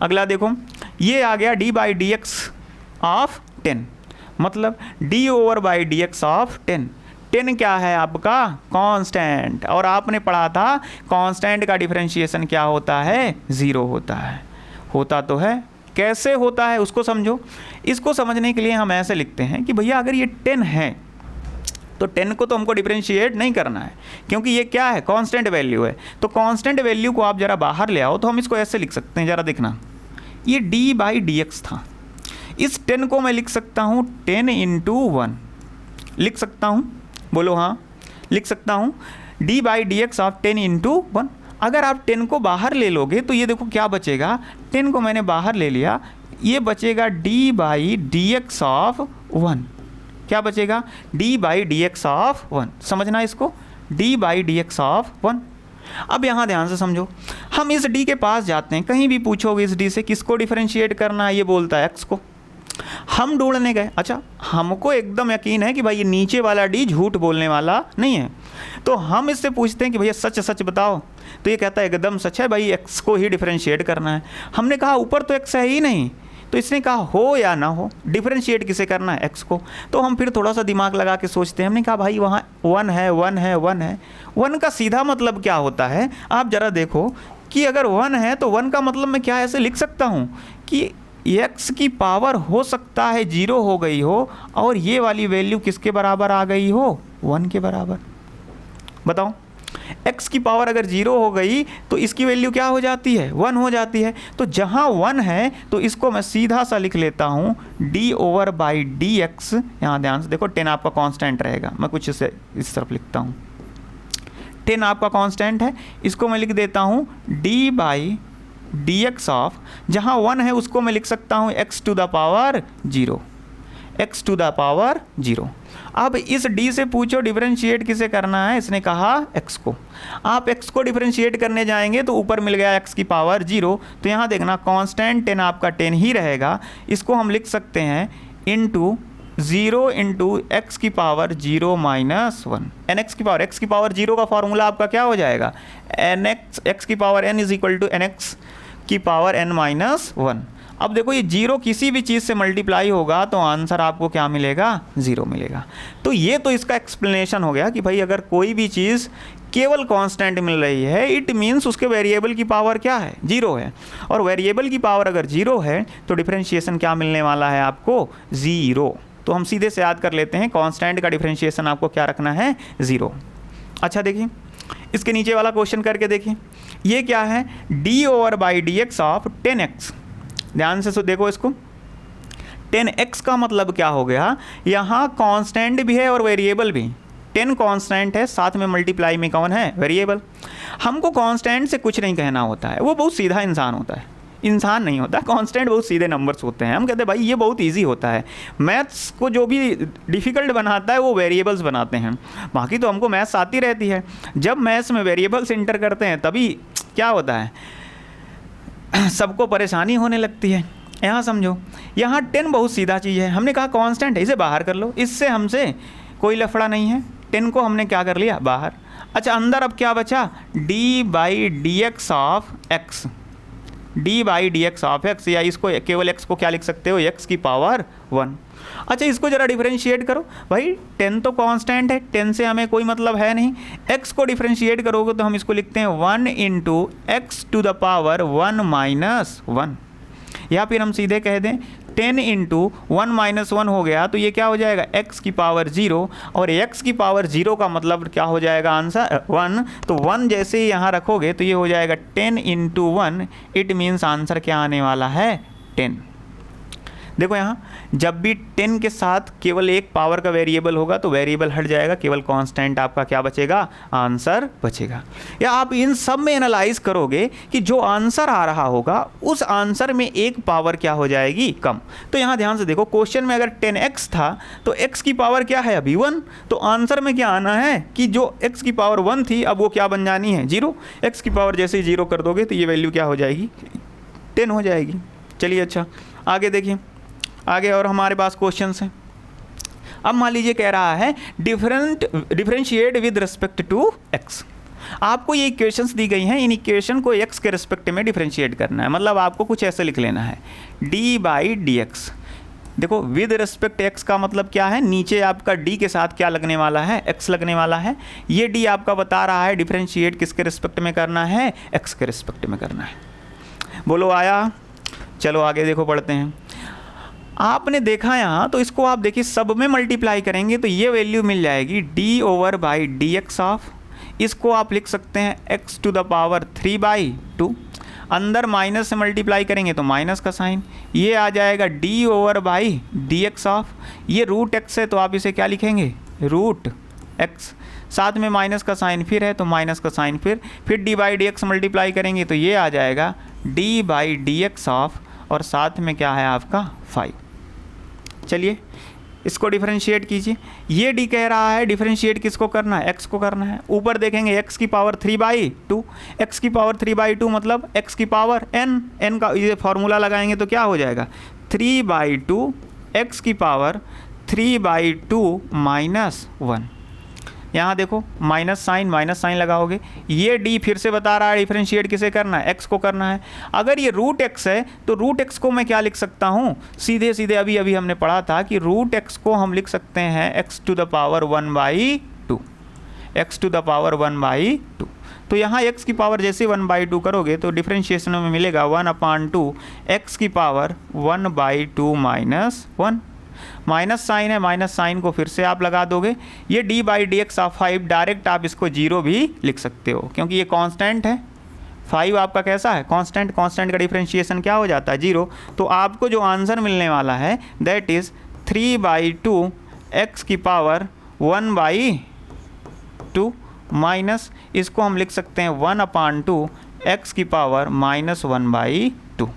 [SPEAKER 1] अगला देखो, ये आ गया d/dx ऑफ 10, मतलब d/dx ऑफ 10। 10 क्या है आपका, कांस्टेंट, और आपने पढ़ा था कांस्टेंट का डिफरेंशिएशन क्या होता है, 0 होता है। होता तो है, कैसे होता है उसको समझो। इसको समझने के लिए हम ऐसे लिखते हैं कि भैया अगर ये 10 है तो 10 को तो हमको डिफरेंशिएट नहीं करना है, क्योंकि ये क्या है, कांस्टेंट वैल्यू है। तो कांस्टेंट वैल्यू को आप जरा बाहर ले आओ, तो हम इसको ऐसे लिख सकते हैं, जरा देखना, ये d/dx था। इस 10 को मैं लिख सकता हूँ 10 × 1 लिख सकता हूँ। बोलो हाँ, लिख सकता हूँ d/dx ऑफ 10 × 1। अगर आप 10 को बाहर ले लोगे तो ये देखो क्या बचेगा, 10 को मैंने बाहर ले लिया, ये बचेगा d/dx ऑफ 1। क्या बचेगा, d/dx ऑफ 1। समझना इसको, d/dx ऑफ 1। अब यहाँ ध्यान से समझो, हम इस d के पास जाते हैं, कहीं भी पूछोगे इस d से किसको डिफरेंशिएट करना है, ये बोलता है x को। हम ढूंढने गए, अच्छा हमको एकदम यकीन है कि भाई ये नीचे वाला d झूठ बोलने वाला नहीं है, तो हम इससे पूछते हैं कि भैया सच सच बताओ, तो ये कहता है एकदम सच है भाई, x को ही डिफरेंशिएट करना है। हमने कहा ऊपर तो x है ही नहीं, तो इसने कहा हो या ना हो, डिफरेंशिएट किसे करना है, x को। तो हम फिर थोड़ा सा दिमाग लगा के सोचते हैं, हमने कहा भाई वहाँ 1 है, 1 है, 1 है। 1 का सीधा मतलब क्या होता है, आप ज़रा देखो कि अगर 1 है तो 1 का मतलब मैं क्या ऐसे लिख सकता हूँ कि x की पावर हो सकता है 0 हो गई हो, और ये वाली वैल्यू किसके बराबर आ गई हो, 1 के बराबर। बताओ, x की पावर अगर 0 हो गई तो इसकी वैल्यू क्या हो जाती है, 1 हो जाती है। तो जहाँ 1 है तो इसको मैं सीधा सा लिख लेता हूँ d/dx। यहाँ ध्यान से देखो, 10 आपका कांस्टेंट रहेगा, मैं कुछ इसे इस तरफ लिखता हूँ, 10 आपका कांस्टेंट है, इसको मैं लिख देता हूँ d/dx ऑफ, जहाँ 1 है उसको मैं लिख सकता हूँ x to the power 0, x to the power 0। अब इस d से पूछो डिफरेंशिएट किसे करना है, इसने कहा x को। आप x को डिफरेंशिएट करने जाएंगे तो ऊपर मिल गया x की पावर 0, तो यहाँ देखना कांस्टेंट 10 आपका 10 ही रहेगा। इसको हम लिख सकते हैं इंटू 0 इंटू x की पावर 0 माइनस 1। nx की पावर, x की पावर 0 का फॉर्मूला आपका क्या हो जाएगा, nx, x की power n is equal to nx की पावर n माइनस 1। अब देखो ये 0 किसी भी चीज़ से मल्टीप्लाई होगा तो आंसर आपको क्या मिलेगा, 0 मिलेगा। तो ये तो इसका एक्सप्लेनेशन हो गया कि भाई अगर कोई भी चीज़ केवल कांस्टेंट मिल रही है, इट मीन्स उसके वेरिएबल की पावर क्या है, 0 है, और वेरिएबल की पावर अगर 0 है तो डिफरेंशिएशन क्या मिलने वाला है आपको, 0। तो हम सीधे से याद कर लेते हैं, कांस्टेंट का डिफरेंशिएशन आपको क्या रखना है, 0। अच्छा देखिए इसके नीचे वाला क्वेश्चन करके देखिए, ये क्या है, d/dx ऑफ 10x। ध्यान से देखो इसको, 10x का मतलब क्या हो गया, यहाँ कांस्टेंट भी है और वेरिएबल भी। 10 कांस्टेंट है, साथ में मल्टीप्लाई में कौन है, वेरिएबल। हमको कांस्टेंट से कुछ नहीं कहना होता है, वो बहुत सीधा इंसान होता है। इंसान नहीं होता, कांस्टेंट बहुत सीधे नंबर्स होते हैं। हम कहते हैं भाई ये बहुत इजी होता है। मैथ्स को जो भी डिफ़िकल्ट बनाता है वो वेरिएबल्स बनाते हैं, बाकी तो हमको मैथ्स आती रहती है। जब मैथ्स में वेरिएबल्स इंटर करते हैं तभी क्या होता है, सबको परेशानी होने लगती है। यहाँ समझो, यहाँ 10 बहुत सीधा चीज़ है, हमने कहा कांस्टेंट है, इसे बाहर कर लो, इससे हमसे कोई लफड़ा नहीं है। 10 को हमने क्या कर लिया, बाहर। अच्छा, अंदर अब क्या बचा, d/dx of x, d/dx of x, या इसको केवल x को क्या लिख सकते हो, x की पावर 1। अच्छा, इसको ज़रा डिफरेंशिएट करो भाई, 10 तो कांस्टेंट है, 10 से हमें कोई मतलब है नहीं। x को डिफरेंशिएट करोगे तो हम इसको लिखते हैं 1 into X to the power 1 minus 1, या फिर हम सीधे कह दें 10 इंटू 1 माइनस 1 हो गया तो ये क्या हो जाएगा, x की पावर 0, और x की पावर 0 का मतलब क्या हो जाएगा, आंसर 1। तो 1 जैसे ही यहाँ रखोगे तो ये हो जाएगा 10 इंटू 1, इट मीन्स आंसर क्या आने वाला है, 10। देखो यहाँ जब भी 10 के साथ केवल एक पावर का वेरिएबल होगा तो वेरिएबल हट जाएगा, केवल कांस्टेंट आपका क्या बचेगा, आंसर बचेगा। या आप इन सब में एनालाइज करोगे कि जो आंसर आ रहा होगा उस आंसर में एक पावर क्या हो जाएगी, कम। तो यहाँ ध्यान से देखो, क्वेश्चन में अगर 10x था तो x की पावर क्या है, अभी 1, तो आंसर में क्या आना है कि जो x की पावर 1 थी अब वो क्या बन जानी है, 0। x की पावर जैसे ही 0 कर दोगे तो ये वैल्यू क्या हो जाएगी, 10 हो जाएगी। चलिए अच्छा आगे देखिए, आगे और हमारे पास क्वेश्चंस हैं। अब मान लीजिए कह रहा है differentiate with respect to x। आपको ये इक्वेशंस दी गई हैं, इन इक्वेशन को x के रिस्पेक्ट में डिफरेंशिएट करना है। मतलब आपको कुछ ऐसे लिख लेना है, d/dx। देखो विद रिस्पेक्ट x का मतलब क्या है, नीचे आपका d के साथ क्या लगने वाला है, x लगने वाला है। ये d आपका बता रहा है डिफरेंशिएट किसके रिस्पेक्ट में करना है, x के रिस्पेक्ट में करना है। बोलो आया। चलो आगे देखो, पढ़ते हैं। आपने देखा यहाँ, तो इसको आप देखिए सब में मल्टीप्लाई करेंगे तो ये वैल्यू मिल जाएगी d/dx ऑफ, इसको आप लिख सकते हैं x टू द पावर 3/2। अंदर माइनस से मल्टीप्लाई करेंगे तो माइनस का साइन, ये आ जाएगा d/dx ऑफ, ये रूट x है तो आप इसे क्या लिखेंगे, रूट x, साथ में माइनस का साइन फिर है तो माइनस का साइन फिर d/dx मल्टीप्लाई करेंगे तो ये आ जाएगा d/dx ऑफ, और साथ में क्या है आपका 5। चलिए इसको डिफरेंशिएट कीजिए। ये d कह रहा है डिफरेंशिएट किसको करना है, x को करना है। ऊपर देखेंगे x की पावर 3/2, x की पावर 3/2 मतलब x की पावर n का ये फॉर्मूला लगाएंगे तो क्या हो जाएगा, 3/2 x की पावर 3/2 माइनस 1। यहाँ देखो माइनस साइन लगाओगे, ये d फिर से बता रहा है डिफरेंशिएट किसे करना है, x को करना है। अगर ये रूट x है तो रूट x को मैं क्या लिख सकता हूँ, सीधे सीधे अभी हमने पढ़ा था कि रूट x को हम लिख सकते हैं x to the power 1/2, x to the power 1/2। तो यहाँ x की पावर जैसे 1/2 करोगे तो डिफरेंशिएशन में मिलेगा 1/2 x की पावर 1/2 माइनस 1। माइनस साइन है, माइनस साइन को फिर से आप लगा दोगे, ये d/dx ऑफ 5 डायरेक्ट आप इसको 0 भी लिख सकते हो क्योंकि ये कांस्टेंट है। 5 आपका कैसा है, कांस्टेंट, कांस्टेंट का डिफरेंशिएशन क्या हो जाता है, 0। तो आपको जो आंसर मिलने वाला है दैट इज़ 3/2 x की पावर 1/2 माइनस, इसको हम लिख सकते हैं 1/2 x की पावर माइनस 1/2।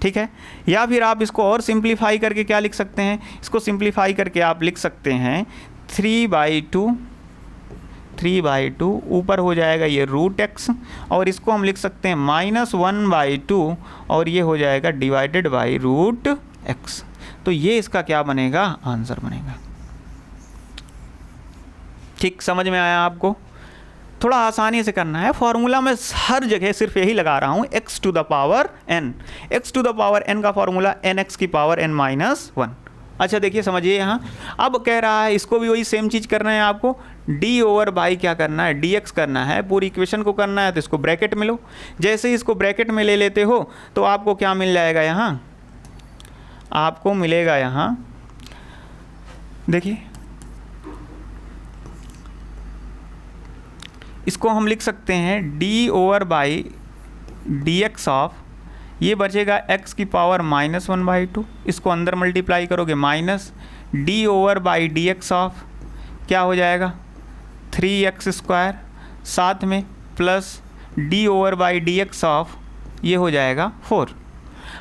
[SPEAKER 1] ठीक है, या फिर आप इसको और सिंप्लीफाई करके क्या लिख सकते हैं, इसको सिंप्लीफाई करके आप लिख सकते हैं 3/2 ऊपर हो जाएगा ये रूट x, और इसको हम लिख सकते हैं माइनस 1/2 और ये हो जाएगा डिवाइडेड बाई रूट x। तो ये इसका क्या बनेगा, आंसर बनेगा। ठीक, समझ में आया आपको? थोड़ा आसानी से करना है, फॉर्मूला में हर जगह सिर्फ यही लगा रहा हूँ x to the power n। x to the power n का फॉर्मूला nx की पावर n माइनस 1। अच्छा देखिए समझिए, यहाँ अब कह रहा है इसको भी वही सेम चीज़ करना है आपको, d/बाई क्या करना है, dx करना है, पूरी इक्वेशन को करना है तो इसको ब्रैकेट में लो। जैसे ही इसको ब्रैकेट में ले लेते हो तो आपको क्या मिल जाएगा, यहाँ आपको मिलेगा, यहाँ देखिए इसको हम लिख सकते हैं d/dx ऑफ, ये बचेगा x की पावर माइनस 1/2, इसको अंदर मल्टीप्लाई करोगे माइनस d/dx ऑफ क्या हो जाएगा 3x², साथ में प्लस d/dx ऑफ ये हो जाएगा 4।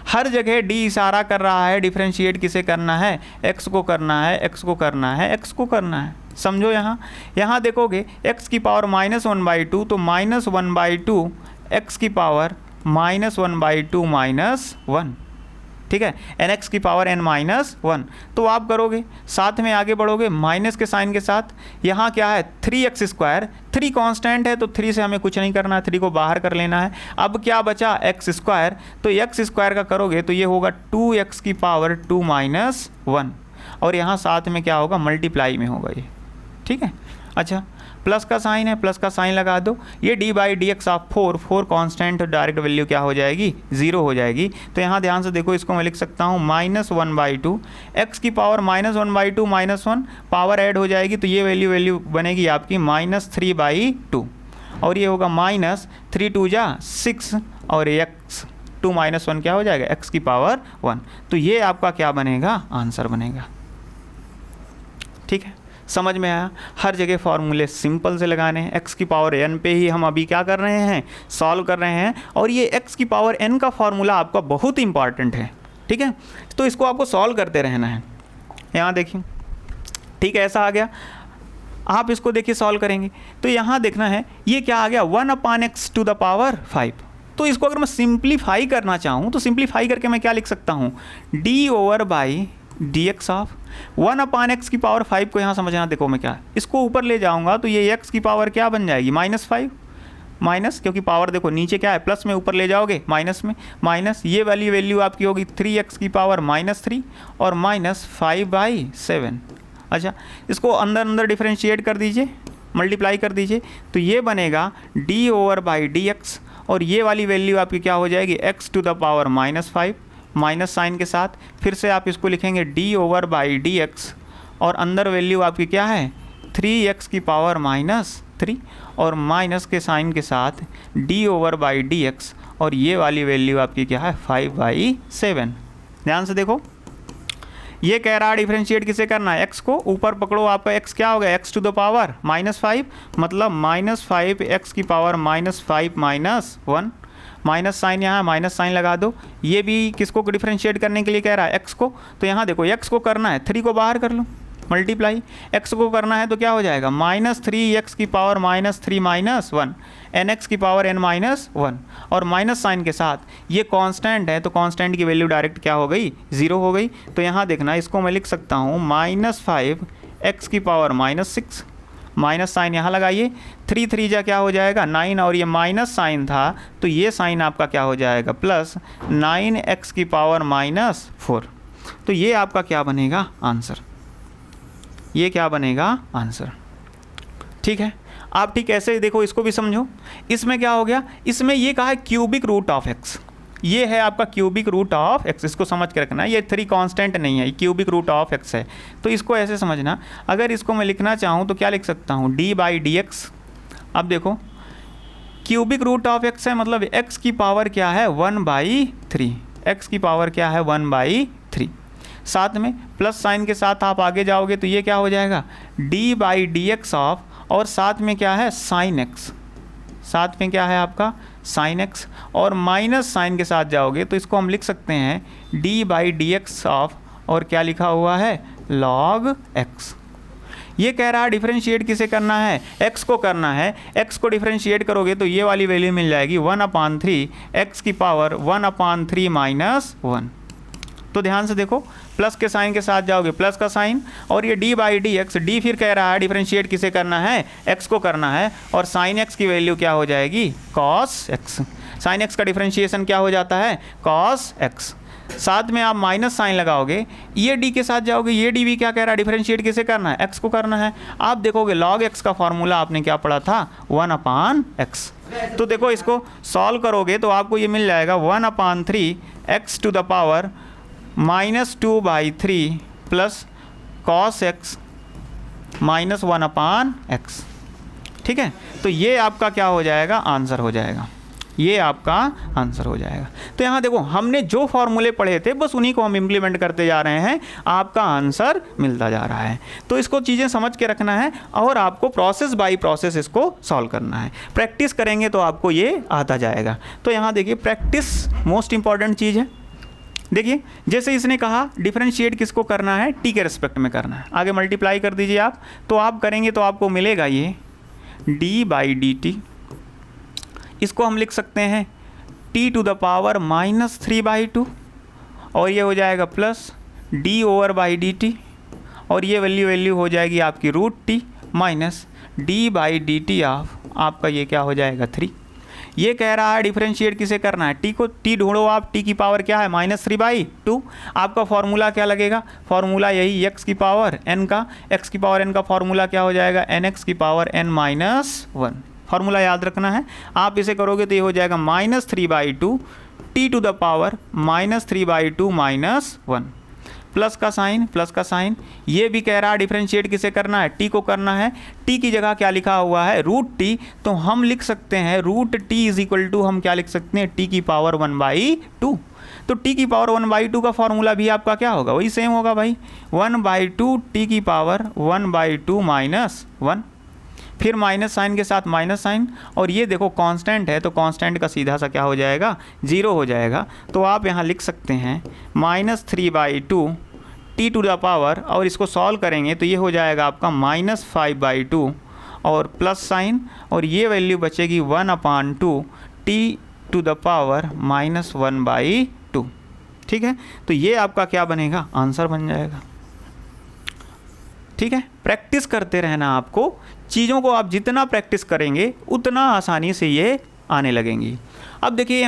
[SPEAKER 1] हर जगह डी इशारा कर रहा है डिफरेंशिएट किसे करना है, x को करना है, x को करना है, x को करना है। समझो यहाँ देखोगे x की पावर -1/2, तो -1/2 x की पावर -1/2 -1, ठीक है, nx की पावर n-1। तो आप करोगे, साथ में आगे बढ़ोगे माइनस के साइन के साथ। यहाँ क्या है 3x², 3 कांस्टेंट है तो 3 से हमें कुछ नहीं करना है, 3 को बाहर कर लेना है। अब क्या बचा x², तो x² का करोगे तो ये होगा 2x की पावर 2 -1, और यहाँ साथ में क्या होगा मल्टीप्लाई में होगा ये, ठीक है। अच्छा, प्लस का साइन है, प्लस का साइन लगा दो। ये d/dx of 4 constant, direct value क्या हो जाएगी 0 हो जाएगी। तो यहाँ ध्यान से देखो, इसको मैं लिख सकता हूँ -1/2 x की पावर -1/2 -1, पावर ऐड हो जाएगी तो ये वैल्यू बनेगी आपकी -3/2, और ये होगा -3 2 जा 6, और x 2 -1 क्या हो जाएगा x की पावर 1। तो ये आपका क्या बनेगा आंसर बनेगा, ठीक है। समझ में आया। हर जगह फॉर्मूले सिंपल से लगाने हैं। x की पावर n पे ही हम अभी क्या कर रहे हैं, सॉल्व कर रहे हैं, और ये x की पावर n का फॉर्मूला आपका बहुत इंपॉर्टेंट है, ठीक है। तो इसको आपको सॉल्व करते रहना है। यहाँ देखिए, ठीक है, ऐसा आ गया। आप इसको देखिए सॉल्व करेंगे तो यहाँ देखना है ये क्या आ गया 1/x⁵। तो इसको अगर मैं सिंप्लीफाई करना चाहूँ तो सिंप्लीफाई करके मैं क्या लिख सकता हूँ, d/dx ऑफ 1/x की पावर 5 को यहाँ समझना। देखो मैं क्या इसको ऊपर ले जाऊँगा तो ये x की पावर क्या बन जाएगी -5, माइनस, क्योंकि पावर देखो नीचे क्या है प्लस में, ऊपर ले जाओगे माइनस में, माइनस ये वाली वैल्यू आपकी होगी 3x की पावर -3 और -5/7। अच्छा, इसको अंदर डिफरेंशिएट कर दीजिए, मल्टीप्लाई कर दीजिए, तो ये बनेगा d/dx, और ये वाली वैल्यू आपकी क्या हो जाएगी x⁵ माइनस साइन के साथ। फिर से आप इसको लिखेंगे d/dx, और अंदर वैल्यू आपकी क्या है 3x की पावर -3, और माइनस के साइन के साथ d/dx, और ये वाली वैल्यू आपकी क्या है 5/7। ध्यान से देखो, ये कह रहा है डिफरेंशिएट किसे करना है, x को ऊपर पकड़ो, आपका x क्या हो गया x⁵ मतलब -5x की पावर -5 -1, माइनस साइन, यहाँ माइनस साइन लगा दो। ये भी किसको डिफरेंशिएट करने के लिए कह रहा है x को, तो यहाँ देखो x को करना है 3 को बाहर कर लो, मल्टीप्लाई, x को करना है तो क्या हो जाएगा -3x की पावर -3 -1, nx की पावर n-1, और माइनस साइन के साथ ये कांस्टेंट है तो कांस्टेंट की वैल्यू डायरेक्ट क्या हो गई 0 हो गई। तो यहाँ देखना, इसको मैं लिख सकता हूँ -5x की पावर -6, माइनस साइन यहाँ लगाइए, 3 3 जा क्या हो जाएगा 9, और ये माइनस साइन था तो ये साइन आपका क्या हो जाएगा प्लस 9x की पावर -4। तो ये आपका क्या बनेगा आंसर, ये क्या बनेगा आंसर, ठीक है। आप ठीक ऐसे देखो, इसको भी समझो। इसमें क्या हो गया, इसमें ये कहा है क्यूबिक रूट ऑफ x, ये है आपका क्यूबिक रूट ऑफ x, इसको समझ के रखना। ये 3 कांस्टेंट नहीं है, क्यूबिक रूट ऑफ x है, तो इसको ऐसे समझना। अगर इसको मैं लिखना चाहूँ तो क्या लिख सकता हूँ d/dx। अब देखो क्यूबिक रूट ऑफ x है, मतलब x की पावर क्या है 1/3, x की पावर क्या है 1/3। साथ में प्लस साइन के साथ आप आगे जाओगे तो ये क्या हो जाएगा d/dx ऑफ, और साथ में क्या है साइन x, साथ में क्या है आपका साइन x, और माइनस साइन के साथ जाओगे तो इसको हम लिख सकते हैं d/dx ऑफ, और क्या लिखा हुआ है log x। ये कह रहा है डिफरेंशिएट किसे करना है, x को करना है। x को डिफरेंशिएट करोगे तो ये वाली वैल्यू मिल जाएगी 1/3 x की पावर 1/3 -1। तो ध्यान से देखो, प्लस के साइन के साथ जाओगे प्लस का साइन, और ये d/dx, d फिर कह रहा है डिफरेंशिएट किसे करना है x को करना है, और साइन x की वैल्यू क्या हो जाएगी cos x। साइन x का डिफरेंशिएशन क्या हो जाता है cos x। साथ में आप माइनस साइन लगाओगे, ये d के साथ जाओगे, ये d भी क्या कह रहा है डिफरेंशिएट किसे करना है x को करना है। आप देखोगे log x का फॉर्मूला आपने क्या पढ़ा था 1/x। तो देखो इसको सॉल्व करोगे तो आपको ये मिल जाएगा 1/3 x⁵ -2/3 plus cos x -1/x, ठीक है। तो ये आपका क्या हो जाएगा आंसर हो जाएगा, ये आपका आंसर हो जाएगा। तो यहाँ देखो हमने जो फॉर्मूले पढ़े थे बस उन्हीं को हम इम्प्लीमेंट करते जा रहे हैं, आपका आंसर मिलता जा रहा है। तो इसको चीज़ें समझ के रखना है और आपको प्रोसेस बाय प्रोसेस इसको सॉल्व करना है। प्रैक्टिस करेंगे तो आपको ये आता जाएगा। तो यहाँ देखिए प्रैक्टिस मोस्ट इंपॉर्टेंट चीज़ है। देखिए जैसे इसने कहा डिफरेंशिएट किसको करना है, टी के रिस्पेक्ट में करना है। आगे मल्टीप्लाई कर दीजिए आप, तो आप करेंगे तो आपको मिलेगा ये d/dt, इसको हम लिख सकते हैं t⁻³ -3/2 और ये हो जाएगा प्लस d/dt और ये वैल्यू हो जाएगी आपकी √t माइनस d/dt ऑफ आपका ये क्या हो जाएगा 3। ये कह रहा है डिफरेंशिएट किसे करना है, टी को। टी ढूंढो आप, टी की पावर क्या है -3/2। आपका फॉर्मूला क्या लगेगा, फॉर्मूला यही x की पावर n का, x की पावर n का फॉर्मूला क्या हो जाएगा nx की पावर n-1। फॉर्मूला याद रखना है। आप इसे करोगे तो ये हो जाएगा -3/2 t⁻³ -3/2 -1 प्लस का साइन। ये भी कह रहा है डिफरेंशिएट किसे करना है, टी को करना है। टी की जगह क्या लिखा हुआ है √t, तो हम लिख सकते हैं √t हम क्या लिख सकते हैं t की पावर 1/2। तो t की पावर 1/2 का फॉर्मूला भी आपका क्या होगा, वही सेम होगा भाई, 1/2 t की पावर 1/2 -1, फिर माइनस साइन के साथ माइनस साइन, और ये देखो कांस्टेंट है तो कांस्टेंट का सीधा सा क्या हो जाएगा 0 हो जाएगा। तो आप यहाँ लिख सकते हैं -3/2 t⁻, और इसको सॉल्व करेंगे तो ये हो जाएगा आपका -5/2 और प्लस साइन, और ये वैल्यू बचेगी 1/2 t⁻⁻1/2। ठीक है, तो ये आपका क्या बनेगा, आंसर बन जाएगा। ठीक है, प्रैक्टिस करते रहना आपको, चीज़ों को आप जितना प्रैक्टिस करेंगे उतना आसानी से ये आने लगेंगी। अब देखिए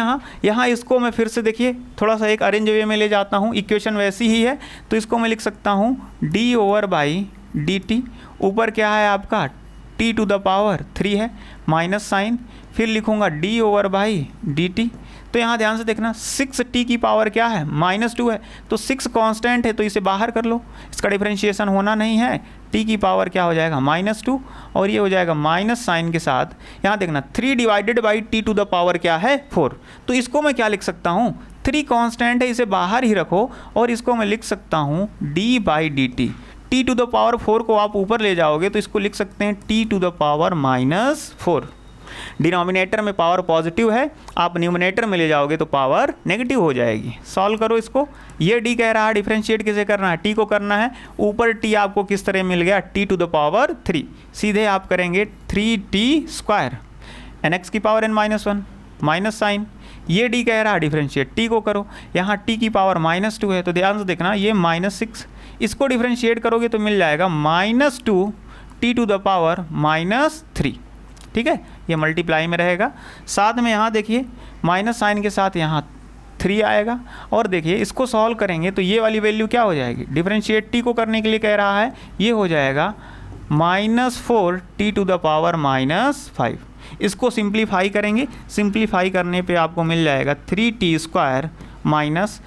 [SPEAKER 1] यहाँ इसको मैं फिर से देखिए थोड़ा सा एक अरेंज वे में ले जाता हूँ। इक्वेशन वैसी ही है तो इसको मैं लिख सकता हूँ d/dt, ऊपर क्या है आपका t⁻³ है माइनस साइन, फिर लिखूँगा d/dt। तो यहाँ ध्यान से देखना 6t की पावर क्या है -2 है, तो 6 कांस्टेंट है तो इसे बाहर कर लो, इसका डिफरेंशिएशन होना नहीं है। t की पावर क्या हो जाएगा -2 और ये हो जाएगा माइनस साइन के साथ। यहाँ देखना 3/t⁻⁴ क्या है 4, तो इसको मैं क्या लिख सकता हूँ, 3 कांस्टेंट है इसे बाहर ही रखो और इसको मैं लिख सकता हूँ d/dt। t⁻⁴ को आप ऊपर ले जाओगे तो इसको लिख सकते हैं t⁻⁻⁴। डिनोमिनेटर में पावर पॉजिटिव है, आप न्यूमरेटर में ले जाओगे तो पावर नेगेटिव हो जाएगी। सॉल्व करो इसको। ये d कह रहा है डिफरेंशिएट किसे करना है, t को करना है। ऊपर t आपको किस तरह मिल गया t⁻3, सीधे आप करेंगे 3t² nx की पावर n-1 माइनस साइन। ये d कह रहा है डिफरेंशिएट t को करो, यहाँ t की पावर -2 है तो ध्यान से देखना ये -6, इसको डिफरेंशिएट करोगे तो मिल जाएगा -2 t⁻⁻3। ठीक है, ये मल्टीप्लाई में रहेगा। साथ में यहाँ देखिए माइनस साइन के साथ यहाँ 3 आएगा, और देखिए इसको सॉल्व करेंगे तो ये वाली वैल्यू क्या हो जाएगी, डिफरेंशिएट t को करने के लिए कह रहा है, ये हो जाएगा -4 t⁻⁻5। इसको सिंप्लीफाई करेंगे, सिंप्लीफाई करने पे आपको मिल जाएगा 3t² माइनस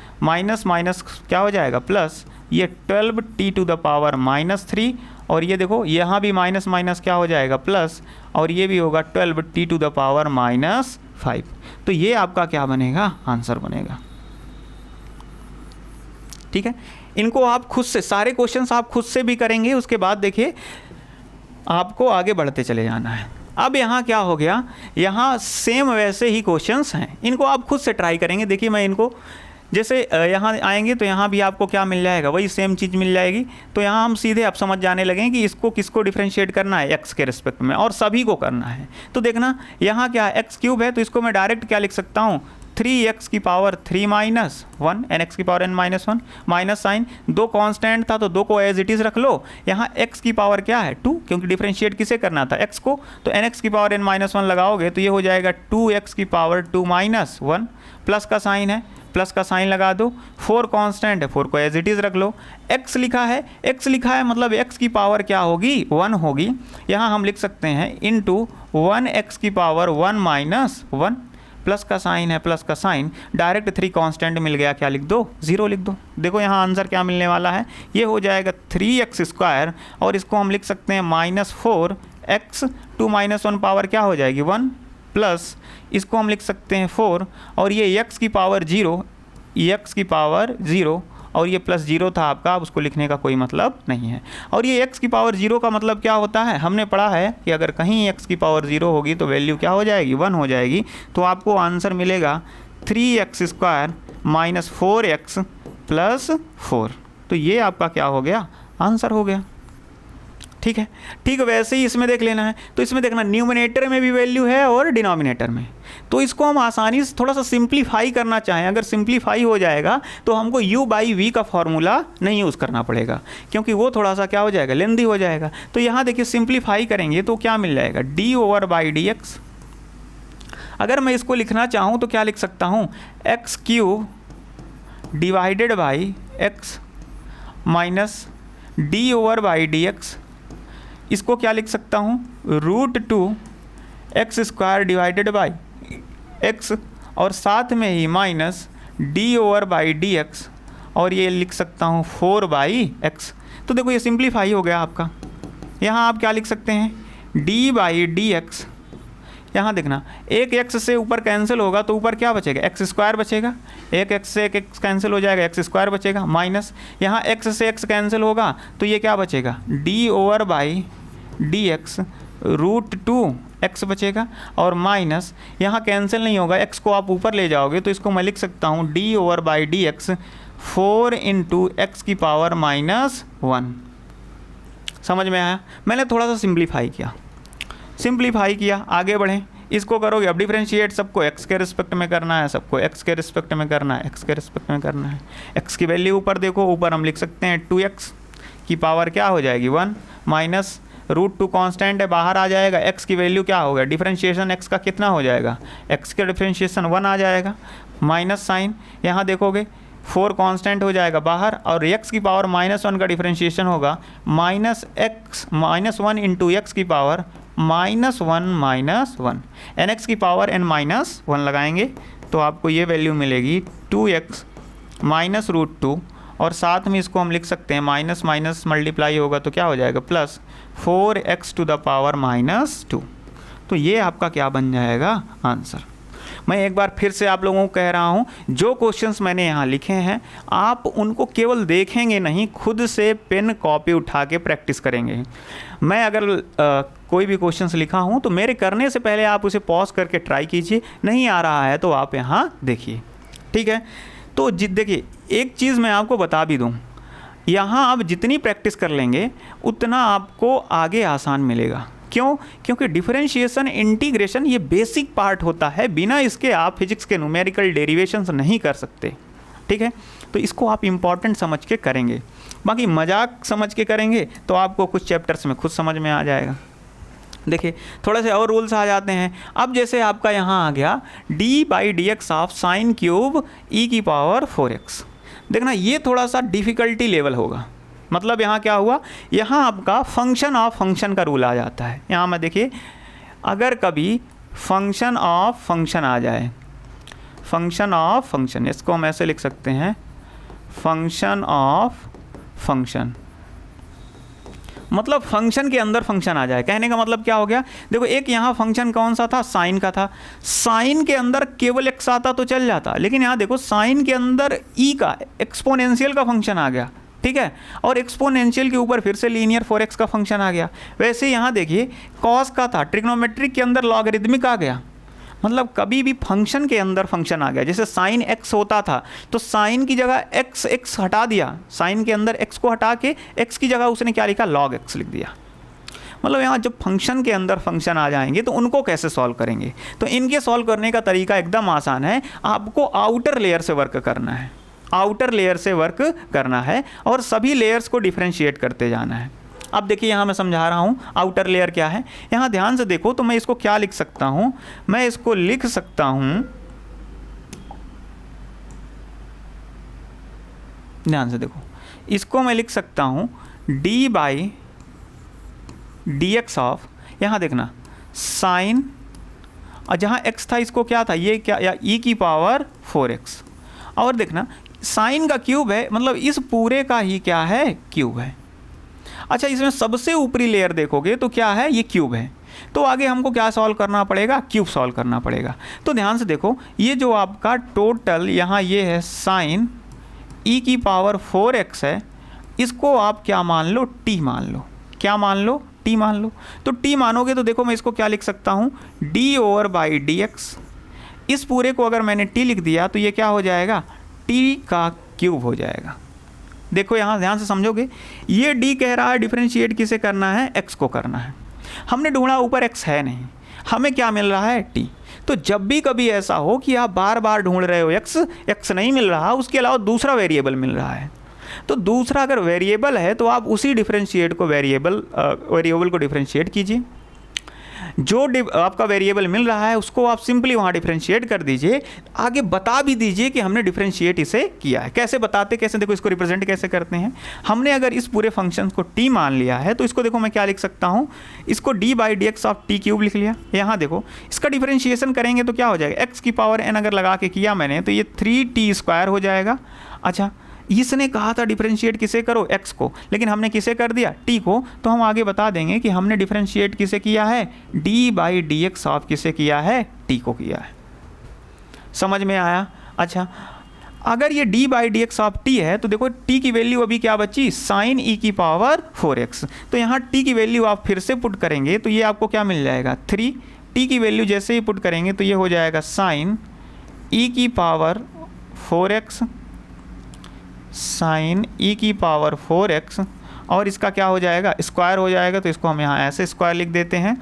[SPEAKER 1] क्या हो जाएगा प्लस, ये 12 t⁻⁻3, और ये देखो यहाँ भी माइनस माइनस क्या हो जाएगा प्लस, और ये भी होगा 12 t⁻⁻5। तो ये आपका क्या बनेगा, आंसर बनेगा। ठीक है, इनको आप खुद से सारे क्वेश्चंस आप खुद से भी करेंगे, उसके बाद देखिए आपको आगे बढ़ते चले जाना है। अब यहाँ क्या हो गया, यहाँ सेम वैसे ही क्वेश्चंस हैं, इनको आप खुद से ट्राई करेंगे। देखिए मैं इनको जैसे यहाँ आएंगे तो यहाँ भी आपको क्या मिल जाएगा, वही सेम चीज़ मिल जाएगी। तो यहाँ हम सीधे आप समझ जाने लगेंगे कि इसको किसको डिफरेंशिएट करना है, x के रिस्पेक्ट में, और सभी को करना है। तो देखना यहाँ क्या है x³ है, तो इसको मैं डायरेक्ट क्या लिख सकता हूँ 3x की पावर 3 -1 nx की power n-1 minus sine, 2 constant था तो 2 को एज इट इज़ रख लो। यहाँ x की पावर क्या है 2, क्योंकि डिफरेंशिएट किसे करना था x को, तो nx की पावर n-1 लगाओगे तो ये हो जाएगा 2x की पावर 2 -1, प्लस का साइन है, प्लस का साइन लगा दो। 4 कांस्टेंट है, 4 को एज इट इज़ रख लो। x लिखा है मतलब x की पावर क्या होगी 1 होगी। यहाँ हम लिख सकते हैं इनटू 1x की पावर 1 -1, प्लस का साइन है, प्लस का साइन, डायरेक्ट 3 कांस्टेंट मिल गया, क्या लिख दो 0 लिख दो। देखो यहाँ आंसर क्या मिलने वाला है, ये हो जाएगा 3x², और इसको हम लिख सकते हैं -4x 2 -1 पावर क्या हो जाएगी 1, प्लस इसको हम लिख सकते हैं 4, और ये x की पावर 0, x की पावर 0, और ये प्लस 0 था आपका, अब उसको लिखने का कोई मतलब नहीं है। और ये x की पावर 0 का मतलब क्या होता है, हमने पढ़ा है कि अगर कहीं x की पावर 0 होगी तो वैल्यू क्या हो जाएगी, 1 हो जाएगी। तो आपको आंसर मिलेगा 3x² माइनस 4x प्लस 4। तो ये आपका क्या हो गया, आंसर हो गया। ठीक है, ठीक वैसे ही इसमें देख लेना है। तो इसमें देखना न्यूमरेटर में भी वैल्यू है और डिनोमिनेटर में। तो इसको हम आसानी से थोड़ा सा सिंप्लीफाई करना चाहें, अगर सिंप्लीफाई हो जाएगा तो हमको u/v का फॉर्मूला नहीं यूज़ करना पड़ेगा, क्योंकि वो थोड़ा सा क्या हो जाएगा, लेंदी हो जाएगा। तो यहाँ देखिए सिंप्लीफाई करेंगे तो क्या मिल जाएगा, d/dx। अगर मैं इसको लिखना चाहूँ तो क्या लिख सकता हूँ, x³ divided by x minus d/dx। इसको क्या लिख सकता हूँ, √2x² डिवाइडेड बाई x, और साथ में ही माइनस d/dx, और ये लिख सकता हूँ 4/x। तो देखो ये सिंप्लीफाई हो गया आपका। यहाँ आप क्या लिख सकते हैं, d/dx। यहाँ देखना एक x से ऊपर कैंसिल होगा तो ऊपर क्या बचेगा, x² बचेगा। एक x से एक x कैंसिल हो जाएगा, x² बचेगा, माइनस यहाँ x से x कैंसिल होगा तो ये क्या बचेगा, d/dx √2x बचेगा, और माइनस यहाँ कैंसिल नहीं होगा, x को आप ऊपर ले जाओगे तो इसको मैं लिख सकता हूँ d/dx 4 × x की पावर -1। समझ में आया, मैंने थोड़ा सा सिंप्लीफाई किया। आगे बढ़ें, इसको करोगे अब डिफरेंशिएट, सबको x के रिस्पेक्ट में करना है, सबको x के रिस्पेक्ट में करना है, x के रिस्पेक्ट में करना है। x की वैल्यू ऊपर देखो, ऊपर हम लिख सकते हैं 2x की पावर क्या हो जाएगी 1, माइनस √2 कांस्टेंट है, बाहर आ जाएगा। x की वैल्यू क्या होगा, डिफरेंशिएशन x का कितना हो जाएगा, x का डिफरेंशिएशन 1 आ जाएगा, माइनस साइन यहाँ देखोगे 4 कांस्टेंट हो जाएगा बाहर, और x की पावर -1 का डिफरेंशिएशन होगा -1 × x की पावर -1 nx की पावर n-1 लगाएंगे तो आपको ये वैल्यू मिलेगी 2x माइनस √2, और साथ में इसको हम लिख सकते हैं माइनस माइनस मल्टीप्लाई होगा तो क्या हो जाएगा plus 4x to the power -2। तो ये आपका क्या बन जाएगा, आंसर। मैं एक बार फिर से आप लोगों को कह रहा हूँ, जो क्वेश्चंस मैंने यहाँ लिखे हैं आप उनको केवल देखेंगे नहीं, खुद से पेन कॉपी उठा के प्रैक्टिस करेंगे। मैं अगर कोई भी क्वेश्चंस लिखा हूँ तो मेरे करने से पहले आप उसे पॉज करके ट्राई कीजिए, नहीं आ रहा है तो आप यहाँ देखिए। ठीक है, तो देखिए एक चीज़ मैं आपको बता भी दूँ, यहाँ आप जितनी प्रैक्टिस कर लेंगे उतना आपको आगे आसान मिलेगा। क्यों, क्योंकि डिफरेंशिएशन इंटीग्रेशन ये बेसिक पार्ट होता है, बिना इसके आप फिजिक्स के न्यूमेरिकल डेरिवेशंस नहीं कर सकते। ठीक है, तो इसको आप इम्पॉर्टेंट समझ के करेंगे, बाकी मजाक समझ के करेंगे तो आपको कुछ चैप्टर्स में खुद समझ में आ जाएगा। देखिए थोड़े से और रूल्स आ जाते हैं। अब जैसे आपका यहाँ आ गया d/dx ऑफ sin³ e⁴x। देखना ये थोड़ा सा डिफ़िकल्टी लेवल होगा, मतलब यहाँ क्या हुआ, यहाँ आपका फंक्शन ऑफ फंक्शन का रूल आ जाता है। यहाँ मैं देखिए, अगर कभी फंक्शन ऑफ फंक्शन आ जाए, फंक्शन ऑफ फंक्शन, इसको हम ऐसे लिख सकते हैं फंक्शन ऑफ फंक्शन, मतलब फंक्शन के अंदर फंक्शन आ जाए। कहने का मतलब क्या हो गया, देखो एक यहाँ फंक्शन कौन सा था, साइन का था, साइन के अंदर केवल x आता तो चल जाता, लेकिन यहाँ देखो साइन के अंदर e का एक्सपोनेंशियल का फंक्शन आ गया। ठीक है, और एक्सपोनेंशियल के ऊपर फिर से लीनियर 4x का फंक्शन आ गया। वैसे यहाँ देखिए कॉस का था, ट्रिग्नोमेट्रिक के अंदर लॉगरिदमिक आ गया। मतलब कभी भी फंक्शन के अंदर फंक्शन आ गया, जैसे साइन x होता था तो साइन की जगह x हटा दिया, साइन के अंदर x को हटा के x की जगह उसने क्या लिखा, log x लिख दिया। मतलब यहाँ जब फंक्शन के अंदर फंक्शन आ जाएंगे तो उनको कैसे सॉल्व करेंगे, तो इनके सॉल्व करने का तरीका एकदम आसान है। आपको आउटर लेयर से वर्क करना है, आउटर लेयर से वर्क करना है और सभी लेयर्स को डिफरेंशिएट करते जाना है। अब देखिए यहाँ मैं समझा रहा हूँ आउटर लेयर क्या है। यहाँ ध्यान से देखो तो मैं इसको क्या लिख सकता हूँ, मैं इसको लिख सकता हूँ, ध्यान से देखो, इसको मैं लिख सकता हूँ d/dx ऑफ, यहाँ देखना साइन, और जहाँ x था इसको क्या था, ये क्या, या e⁴x, और देखना साइन का क्यूब है, मतलब इस पूरे का ही क्या है, क्यूब है। अच्छा, इसमें सबसे ऊपरी लेयर देखोगे तो क्या है, ये क्यूब है। तो आगे हमको क्या सॉल्व करना पड़ेगा, क्यूब सॉल्व करना पड़ेगा। तो ध्यान से देखो, ये जो आपका टोटल यहाँ ये है साइन e की पावर 4x है, इसको आप क्या मान लो, t मान लो। क्या मान लो, t मान लो। तो t मानोगे तो देखो मैं इसको क्या लिख सकता हूँ, d/dx। इस पूरे को अगर मैंने t लिख दिया तो ये क्या हो जाएगा, t का क्यूब हो जाएगा। देखो यहाँ ध्यान से समझोगे, ये d कह रहा है डिफरेंशिएट किसे करना है, x को करना है। हमने ढूंढा ऊपर x है नहीं, हमें क्या मिल रहा है, t। तो जब भी कभी ऐसा हो कि आप बार बार ढूंढ रहे हो x नहीं मिल रहा, उसके अलावा दूसरा वेरिएबल मिल रहा है, तो दूसरा अगर वेरिएबल है तो आप उसी डिफरेंशिएट को वेरिएबल को डिफरेंशिएट कीजिए। जो आपका वेरिएबल मिल रहा है उसको आप सिंपली वहाँ डिफरेंशिएट कर दीजिए। आगे बता भी दीजिए कि हमने डिफरेंशिएट इसे किया है। कैसे बताते, कैसे, देखो इसको रिप्रेजेंट कैसे करते हैं। हमने अगर इस पूरे फंक्शन को t मान लिया है तो इसको देखो मैं क्या लिख सकता हूँ, इसको d/dx ऑफ t क्यूब लिख लिया। यहाँ देखो इसका डिफरेंशिएशन करेंगे तो क्या हो जाएगा, x की पावर n अगर लगा के किया मैंने तो ये 3t² हो जाएगा। अच्छा, इसने कहा था डिफरेंशिएट किसे करो, x को, लेकिन हमने किसे कर दिया, t को। तो हम आगे बता देंगे कि हमने डिफरेंशिएट किसे किया है, d/dx ऑफ किसे किया है, t को किया है। समझ में आया। अच्छा, अगर ये d/dx ऑफ t है तो देखो t की वैल्यू अभी क्या बची, साइन e की पावर 4x। तो यहाँ t की वैल्यू आप फिर से पुट करेंगे तो ये आपको क्या मिल जाएगा, 3। t की वैल्यू जैसे ही पुट करेंगे तो ये हो जाएगा साइन e की पावर 4x, साइन e की पावर 4x, और इसका क्या हो जाएगा, स्क्वायर हो जाएगा। तो इसको हम यहाँ ऐसे स्क्वायर लिख देते हैं,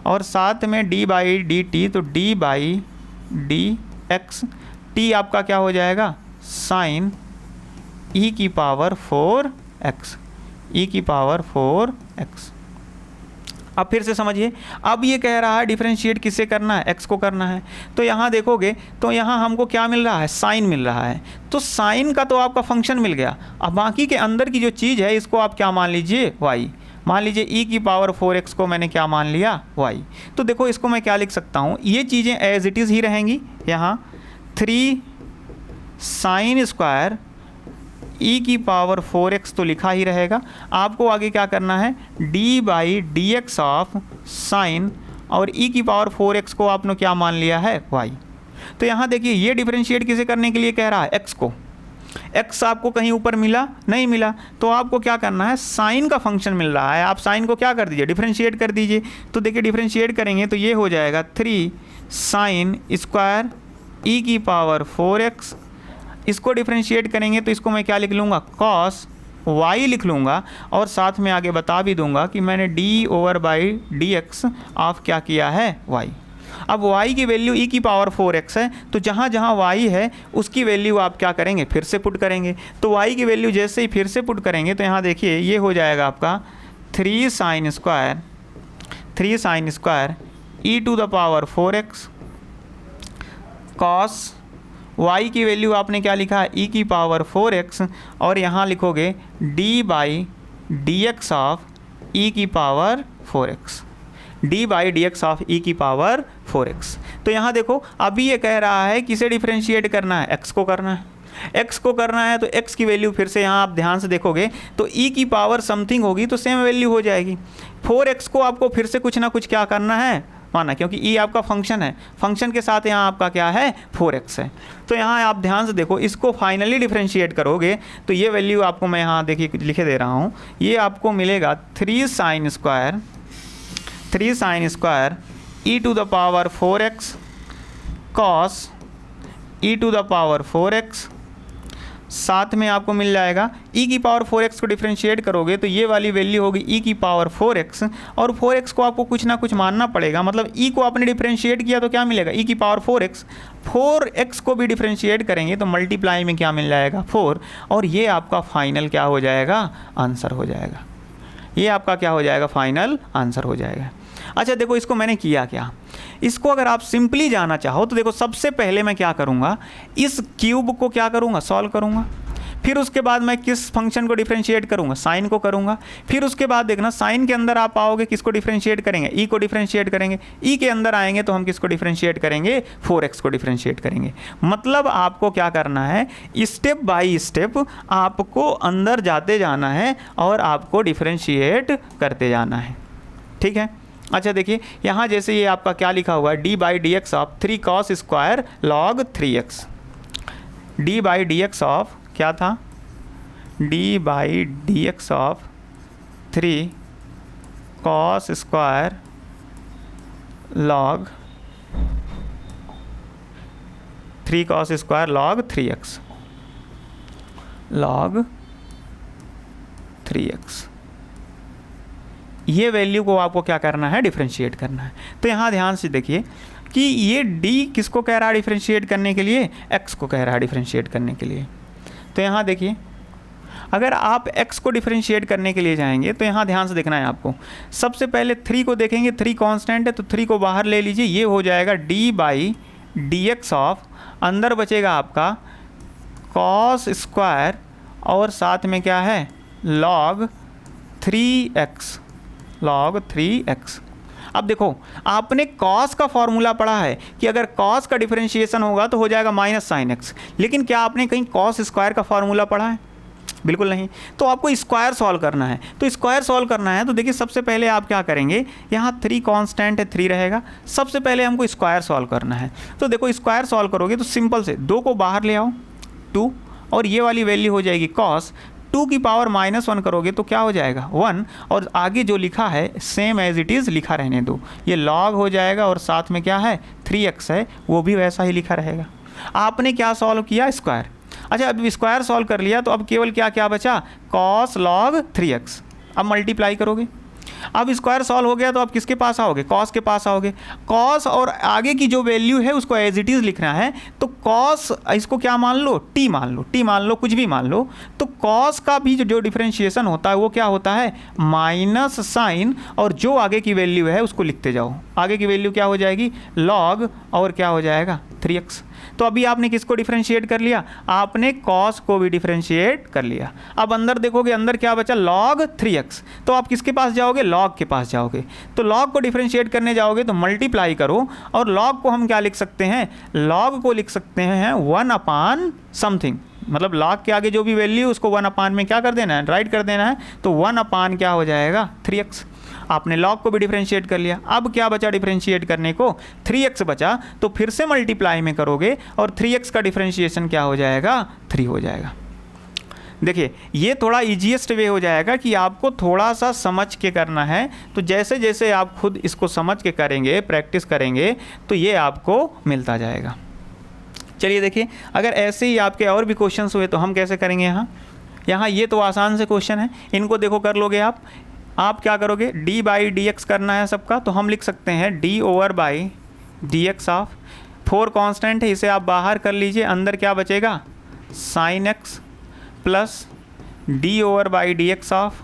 [SPEAKER 1] और साथ में d/dt, तो d/dx, t आपका क्या हो जाएगा, साइन e की पावर 4x, e की पावर 4x। अब फिर से समझिए, अब ये कह रहा है डिफरेंशिएट किसे करना है, x को करना है। तो यहाँ देखोगे तो यहाँ हमको क्या मिल रहा है, साइन मिल रहा है। तो साइन का तो आपका फंक्शन मिल गया। अब बाकी के अंदर की जो चीज़ है इसको आप क्या मान लीजिए, y। मान लीजिए e की पावर 4x को मैंने क्या मान लिया, y। तो देखो इसको मैं क्या लिख सकता हूँ, ये चीज़ें एज इट इज़ ही रहेंगी। यहाँ 3 साइन स्क्वायर e की पावर 4x तो लिखा ही रहेगा। आपको आगे क्या करना है, d/dx ऑफ साइन, और e की पावर 4x को आपने क्या मान लिया है, y। तो यहाँ देखिए ये डिफरेंशिएट किसे करने के लिए कह रहा है, x को। x आपको कहीं ऊपर मिला नहीं मिला, तो आपको क्या करना है, साइन का फंक्शन मिल रहा है, आप साइन को क्या कर दीजिए, डिफरेंशिएट कर दीजिए। तो देखिए डिफरेंशिएट करेंगे तो ये हो जाएगा 3 साइन स्क्वायर e की पावर 4x। इसको डिफरेंशिएट करेंगे तो इसको मैं क्या लिख लूँगा, कॉस y लिख लूँगा, और साथ में आगे बता भी दूंगा कि मैंने d/dx ऑफ क्या किया है, y। अब y की वैल्यू e की पावर 4x है, तो जहाँ जहाँ y है उसकी वैल्यू आप क्या करेंगे, फिर से पुट करेंगे। तो y की वैल्यू जैसे ही फिर से पुट करेंगे तो यहाँ देखिए ये हो जाएगा आपका 3 sine square e to the power 4x, cos y की वैल्यू आपने क्या लिखा है, e की पावर 4x, और यहाँ लिखोगे d/dx ऑफ e की power 4x, d/dx of e की पावर 4x। तो यहाँ देखो अभी ये कह रहा है किसे डिफरेंशिएट करना है, x को करना है। x को करना है तो x की वैल्यू फिर से यहाँ आप ध्यान से देखोगे तो e की पावर समथिंग होगी तो सेम वैल्यू हो जाएगी। 4x को आपको फिर से कुछ ना कुछ क्या करना है, माना, क्योंकि e आपका फंक्शन है, फंक्शन के साथ यहाँ आपका क्या है, 4x है। तो यहाँ आप ध्यान से देखो, इसको फाइनली डिफरेंशिएट करोगे तो ये वैल्यू आपको मैं यहाँ देखिए लिखे दे रहा हूँ, ये आपको मिलेगा 3 sine square e to the power 4x cos e to the power 4x, साथ में आपको मिल जाएगा e की पावर 4x को डिफरेंशिएट करोगे तो ये वाली वैल्यू होगी e की पावर 4x, और 4x को आपको कुछ ना कुछ मानना पड़ेगा। मतलब e को आपने डिफरेंशिएट किया तो क्या मिलेगा, e की पावर 4x को भी डिफरेंशिएट करेंगे तो मल्टीप्लाई में क्या मिल जाएगा, 4, और ये आपका फाइनल क्या हो जाएगा, आंसर हो जाएगा। ये आपका क्या हो जाएगा, फाइनल आंसर हो जाएगा। अच्छा देखो इसको मैंने किया क्या, इसको अगर आप सिंपली जाना चाहो तो देखो सबसे पहले मैं क्या करूँगा, इस क्यूब को क्या करूँगा, सॉल्व करूँगा। फिर उसके बाद मैं किस फंक्शन को डिफरेंशिएट करूँगा, साइन को करूँगा। फिर उसके बाद देखना साइन के अंदर आप आओगे, किसको डिफरेंशिएट करेंगे, ई को डिफरेंशिएट करेंगे। ई के अंदर आएंगे तो हम किसको डिफरेंशिएट करेंगे, 4x को डिफरेंशिएट करेंगे। मतलब आपको क्या करना है, स्टेप बाय स्टेप आपको अंदर जाते जाना है और आपको डिफरेंशिएट करते जाना है। ठीक है, अच्छा देखिए यहाँ जैसे ये आपका क्या लिखा हुआ है, D by D x of 3 cos square log 3x। D by D x of क्या था, D by D x of 3 cos square log 3 cos square log 3x, log 3x। ये वैल्यू को आपको क्या करना है, डिफरेंशिएट करना है। तो यहाँ ध्यान से देखिए कि ये d किसको कह रहा है डिफरेंशिएट करने के लिए, x को कह रहा है डिफरेंशिएट करने के लिए। तो यहाँ देखिए अगर आप x को डिफरेंशिएट करने के लिए जाएंगे तो यहाँ ध्यान से देखना है आपको। सबसे पहले 3 को देखेंगे, 3 कांस्टेंट है तो 3 को बाहर ले लीजिए, ये हो जाएगा d by D x of, अंदर बचेगा आपका cos स्क्वायर और साथ में क्या है log 3x, log 3x। अब देखो आपने cos का फॉर्मूला पढ़ा है कि अगर cos का डिफरेंशिएशन होगा तो हो जाएगा माइनस साइन x, लेकिन क्या आपने कहीं cos स्क्वायर का फॉर्मूला पढ़ा है, बिल्कुल नहीं। तो आपको स्क्वायर सॉल्व करना है, तो स्क्वायर सॉल्व करना है तो देखिए सबसे पहले आप क्या करेंगे, यहाँ 3 कांस्टेंट है 3 रहेगा, सबसे पहले हमको स्क्वायर सॉल्व करना है। तो देखो स्क्वायर सॉल्व करोगे तो सिंपल से 2 को बाहर ले आओ 2, और ये वाली वैल्यू हो जाएगी cos 2 की पावर -1 करोगे तो क्या हो जाएगा 1, और आगे जो लिखा है सेम एज इट इज़ लिखा रहने दो, ये log हो जाएगा और साथ में क्या है 3x है वो भी वैसा ही लिखा रहेगा। आपने क्या सॉल्व किया, स्क्वायर। अच्छा अब स्क्वायर सॉल्व कर लिया तो अब केवल क्या क्या बचा, cos log 3x। अब मल्टीप्लाई करोगे, अब स्क्वायर सॉल्व हो गया तो आप किसके पास आओगे, cos के पास आओगे। cos और आगे की जो वैल्यू है उसको एज इट इज़ लिखना है, तो cos इसको क्या मान लो, t मान लो, t मान लो, कुछ भी मान लो। तो cos का भी जो डिफरेंशिएशन होता है वो क्या होता है, माइनस साइन, और जो आगे की वैल्यू है उसको लिखते जाओ। आगे की वैल्यू क्या हो जाएगी, log और क्या हो जाएगा 3x। तो अभी आपने किसको डिफरेंशिएट कर लिया, आपने cos को भी डिफरेंशिएट कर लिया। अब अंदर देखोगे, अंदर क्या बचा, log 3x। तो आप किसके पास जाओगे, log के पास जाओगे। तो log को डिफरेंशिएट करने जाओगे तो मल्टीप्लाई करो, और log को हम क्या लिख सकते हैं, log को लिख सकते हैं 1 अपान समथिंग, मतलब log के आगे जो भी वैल्यू उसको 1 अपान में क्या कर देना है, राइट कर देना है। तो 1 अपान क्या हो जाएगा 3x। आपने log को भी डिफरेंशिएट कर लिया। अब क्या बचा डिफरेंशिएट करने को, 3x बचा, तो फिर से मल्टीप्लाई में करोगे और 3x का डिफरेंशिएशन क्या हो जाएगा, 3 हो जाएगा। देखिए ये थोड़ा ईजीएस्ट वे हो जाएगा कि आपको थोड़ा सा समझ के करना है, तो जैसे जैसे आप खुद इसको समझ के करेंगे, प्रैक्टिस करेंगे, तो ये आपको मिलता जाएगा। चलिए देखिए अगर ऐसे ही आपके और भी क्वेश्चंस हुए तो हम कैसे करेंगे। यहाँ ये तो आसान से क्वेश्चन है, इनको देखो कर लोगे आप क्या करोगे, d बाई डी एक्स करना है सबका, तो हम लिख सकते हैं d over by D x of 4 constant है, इसे आप बाहर कर लीजिए, अंदर क्या बचेगा sine x plus d over by D x of,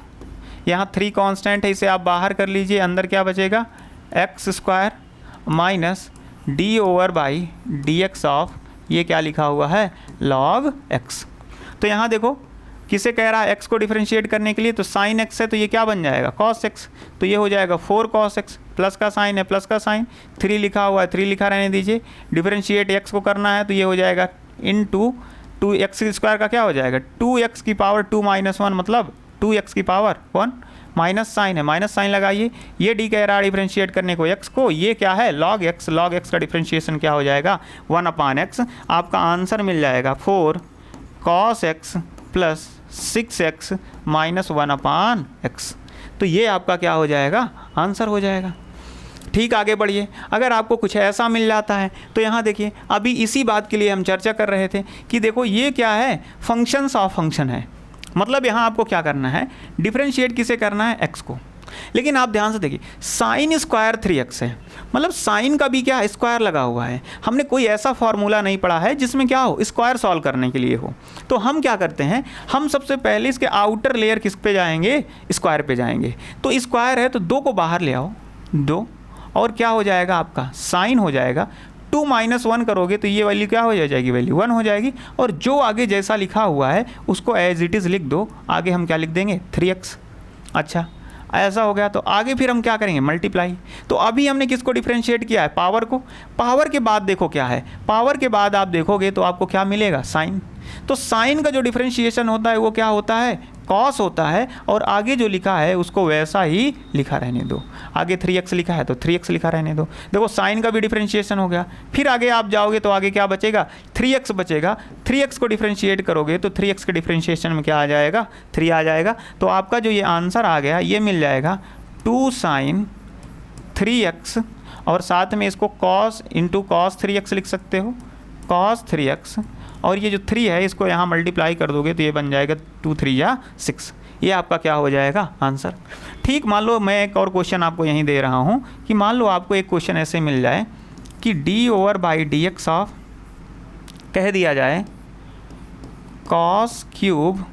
[SPEAKER 1] यहाँ 3 कांस्टेंट है, इसे आप बाहर कर लीजिए, अंदर क्या बचेगा x square minus d over by D x of, ये क्या लिखा हुआ है log x। तो यहाँ देखो किसे कह रहा है, x को डिफरेंशिएट करने के लिए, तो साइन x है तो ये क्या बन जाएगा cos x, तो ये हो जाएगा 4 cos x, प्लस का साइन है प्लस का साइन, 3 लिखा हुआ है 3 लिखा रहने दीजिए, डिफरेंशिएट x को करना है तो ये हो जाएगा इन 2 x स्क्वायर का क्या हो जाएगा 2x की पावर 2 माइनस 1, मतलब 2x की पावर 1, माइनस साइन है माइनस साइन लगाइए, ये d कह रहा है डिफरेंशिएट करने को x को, ये क्या है log x का डिफरेंशिएशन क्या हो जाएगा 1 अपान x। आपका आंसर मिल जाएगा 4 cos x plus 6x minus 1 अपान x। तो ये आपका क्या हो जाएगा, आंसर हो जाएगा। ठीक, आगे बढ़िए। अगर आपको कुछ ऐसा मिल जाता है तो यहाँ देखिए, अभी इसी बात के लिए हम चर्चा कर रहे थे कि देखो ये क्या है, फंक्शंस ऑफ फंक्शन है, मतलब यहाँ आपको क्या करना है, डिफरेंशिएट किसे करना है, x को। लेकिन आप ध्यान से देखिए साइन स्क्वायर 3x है, मतलब साइन का भी क्या है, स्क्वायर लगा हुआ है। हमने कोई ऐसा फॉर्मूला नहीं पढ़ा है जिसमें क्या हो, स्क्वायर सॉल्व करने के लिए हो। तो हम क्या करते हैं, हम सबसे पहले इसके आउटर लेयर किस पे जाएंगे, स्क्वायर पे जाएंगे। तो स्क्वायर है तो 2 को बाहर ले आओ, 2, और क्या हो जाएगा आपका साइन हो जाएगा, 2 माइनस 1 करोगे तो ये वैल्यू क्या हो जाएगी, वैल्यू 1 हो जाएगी, और जो आगे जैसा लिखा हुआ है उसको एज इट इज़ लिख दो। आगे हम क्या लिख देंगे 3x। अच्छा ऐसा हो गया तो आगे फिर हम क्या करेंगे, मल्टीप्लाई। तो अभी हमने किसको डिफरेंशिएट किया है, पावर को। पावर के बाद देखो क्या है, पावर के बाद आप देखोगे तो आपको क्या मिलेगा, साइन। तो साइन का जो डिफरेंशिएशन होता है वो क्या होता है कॉस होता है और आगे जो लिखा है उसको वैसा ही लिखा रहने दो। आगे 3x लिखा है तो 3x लिखा रहने दो। देखो साइन का भी डिफरेंशिएशन हो गया। फिर आगे आप जाओगे तो आगे क्या बचेगा, 3x बचेगा। 3x को डिफरेंशिएट करोगे तो 3x के डिफरेंशिएशन में क्या आ जाएगा, 3 आ जाएगा। तो आपका जो ये आंसर आ गया ये मिल जाएगा 2 sin 3x, और साथ में इसको cos इंटू कॉस 3x लिख सकते हो, cos 3x, और ये जो 3 है इसको यहाँ मल्टीप्लाई कर दोगे तो ये बन जाएगा 2 3 या 6। ये आपका क्या हो जाएगा, आंसर। ठीक, मान लो मैं एक और क्वेश्चन आपको यहीं दे रहा हूँ कि मान लो आपको एक क्वेश्चन ऐसे मिल जाए कि d/dx ऑफ, कह दिया जाए cos cube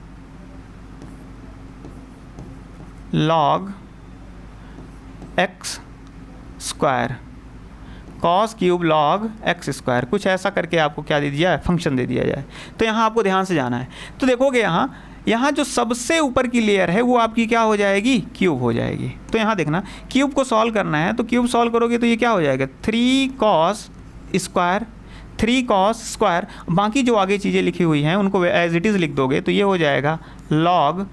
[SPEAKER 1] log x square, cos cube log x square, कुछ ऐसा करके आपको क्या दे दिया है, फंक्शन दे दिया जाए। तो यहाँ आपको ध्यान से जाना है। तो देखोगे यहाँ जो सबसे ऊपर की लेयर है वो आपकी क्या हो जाएगी, क्यूब हो जाएगी। तो यहाँ देखना, क्यूब को सॉल्व करना है तो क्यूब सॉल्व करोगे तो ये क्या हो जाएगा, 3 cos स्क्वायर, 3 cos स्क्वायर। बाकी जो आगे चीज़ें लिखी हुई हैं उनको एज इट इज़ लिख दोगे तो ये हो जाएगा log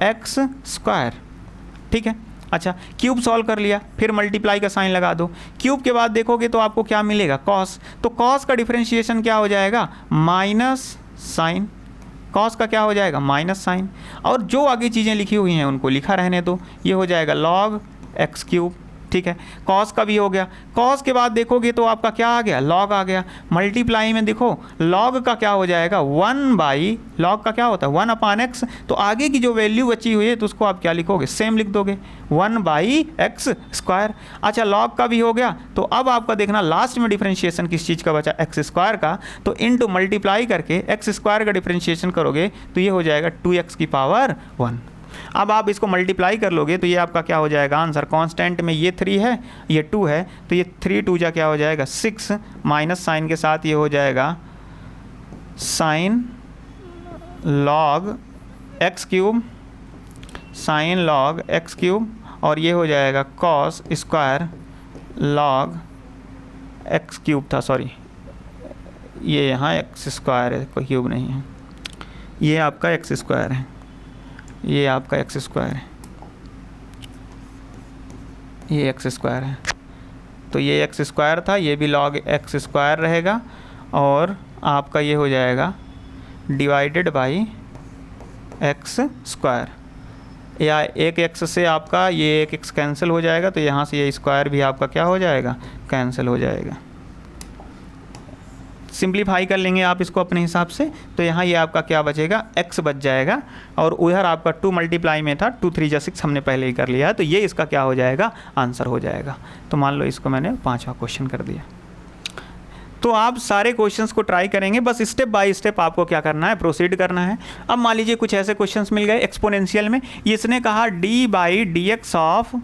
[SPEAKER 1] x स्क्वायर। ठीक है, अच्छा क्यूब सॉल्व कर लिया, फिर मल्टीप्लाई का साइन लगा दो। क्यूब के बाद देखोगे तो आपको क्या मिलेगा, कॉस। तो कॉस का डिफरेंशिएशन क्या हो जाएगा, माइनस साइन। कॉस का क्या हो जाएगा, माइनस साइन। और जो आगे चीज़ें लिखी हुई हैं उनको लिखा रहने दो, ये हो जाएगा log x क्यूब। ठीक है, कॉस का भी हो गया। कॉस के बाद देखोगे तो आपका क्या आ गया, लॉग आ गया। मल्टीप्लाई में देखो लॉग का क्या हो जाएगा, 1/, लॉग का क्या होता है 1/x। तो आगे की जो वैल्यू बची हुई है तो उसको आप क्या लिखोगे, सेम लिख दोगे, 1/x स्क्वायर। अच्छा लॉग का भी हो गया। तो अब आपका देखना लास्ट में डिफरेंशिएशन किस चीज़ का बचा, x स्क्वायर का। तो इनटू मल्टीप्लाई करके x स्क्वायर का डिफरेंशिएशन करोगे तो ये हो जाएगा 2x की पावर 1। अब आप इसको मल्टीप्लाई कर लोगे तो ये आपका क्या हो जाएगा आंसर। कांस्टेंट में ये 3 है, ये 2 है, तो ये 3 2 जा क्या हो जाएगा 6, माइनस साइन के साथ ये हो जाएगा sine log x cube, sine log x cube, और ये हो जाएगा cos square log x cube था, सॉरी ये यहाँ x स्क्वायर है, कोई क्यूब नहीं है, ये आपका x स्क्वायर है, ये आपका x स्क्वायर है, ये x स्क्वायर है। तो ये x स्क्वायर था, ये भी log x स्क्वायर रहेगा, और आपका ये हो जाएगा डिवाइडेड बाई x स्क्वायर, या एक x से आपका ये एक x कैंसिल हो जाएगा, तो यहाँ से ये स्क्वायर भी आपका क्या हो जाएगा, कैंसिल हो जाएगा। सिंप्लीफाई कर लेंगे आप इसको अपने हिसाब से, तो यहाँ ये आपका क्या बचेगा, x बच जाएगा, और उधर आपका 2 मल्टीप्लाई में था, 2 3 जा 6 हमने पहले ही कर लिया है, तो ये इसका क्या हो जाएगा, आंसर हो जाएगा। तो मान लो इसको मैंने 5वां क्वेश्चन कर दिया। तो आप सारे क्वेश्चंस को ट्राई करेंगे, बस स्टेप बाय स्टेप आपको क्या करना है, प्रोसीड करना है। अब मान लीजिए कुछ ऐसे क्वेश्चंस मिल गए एक्सपोनेंशियल में, इसने कहा d/dx ऑफ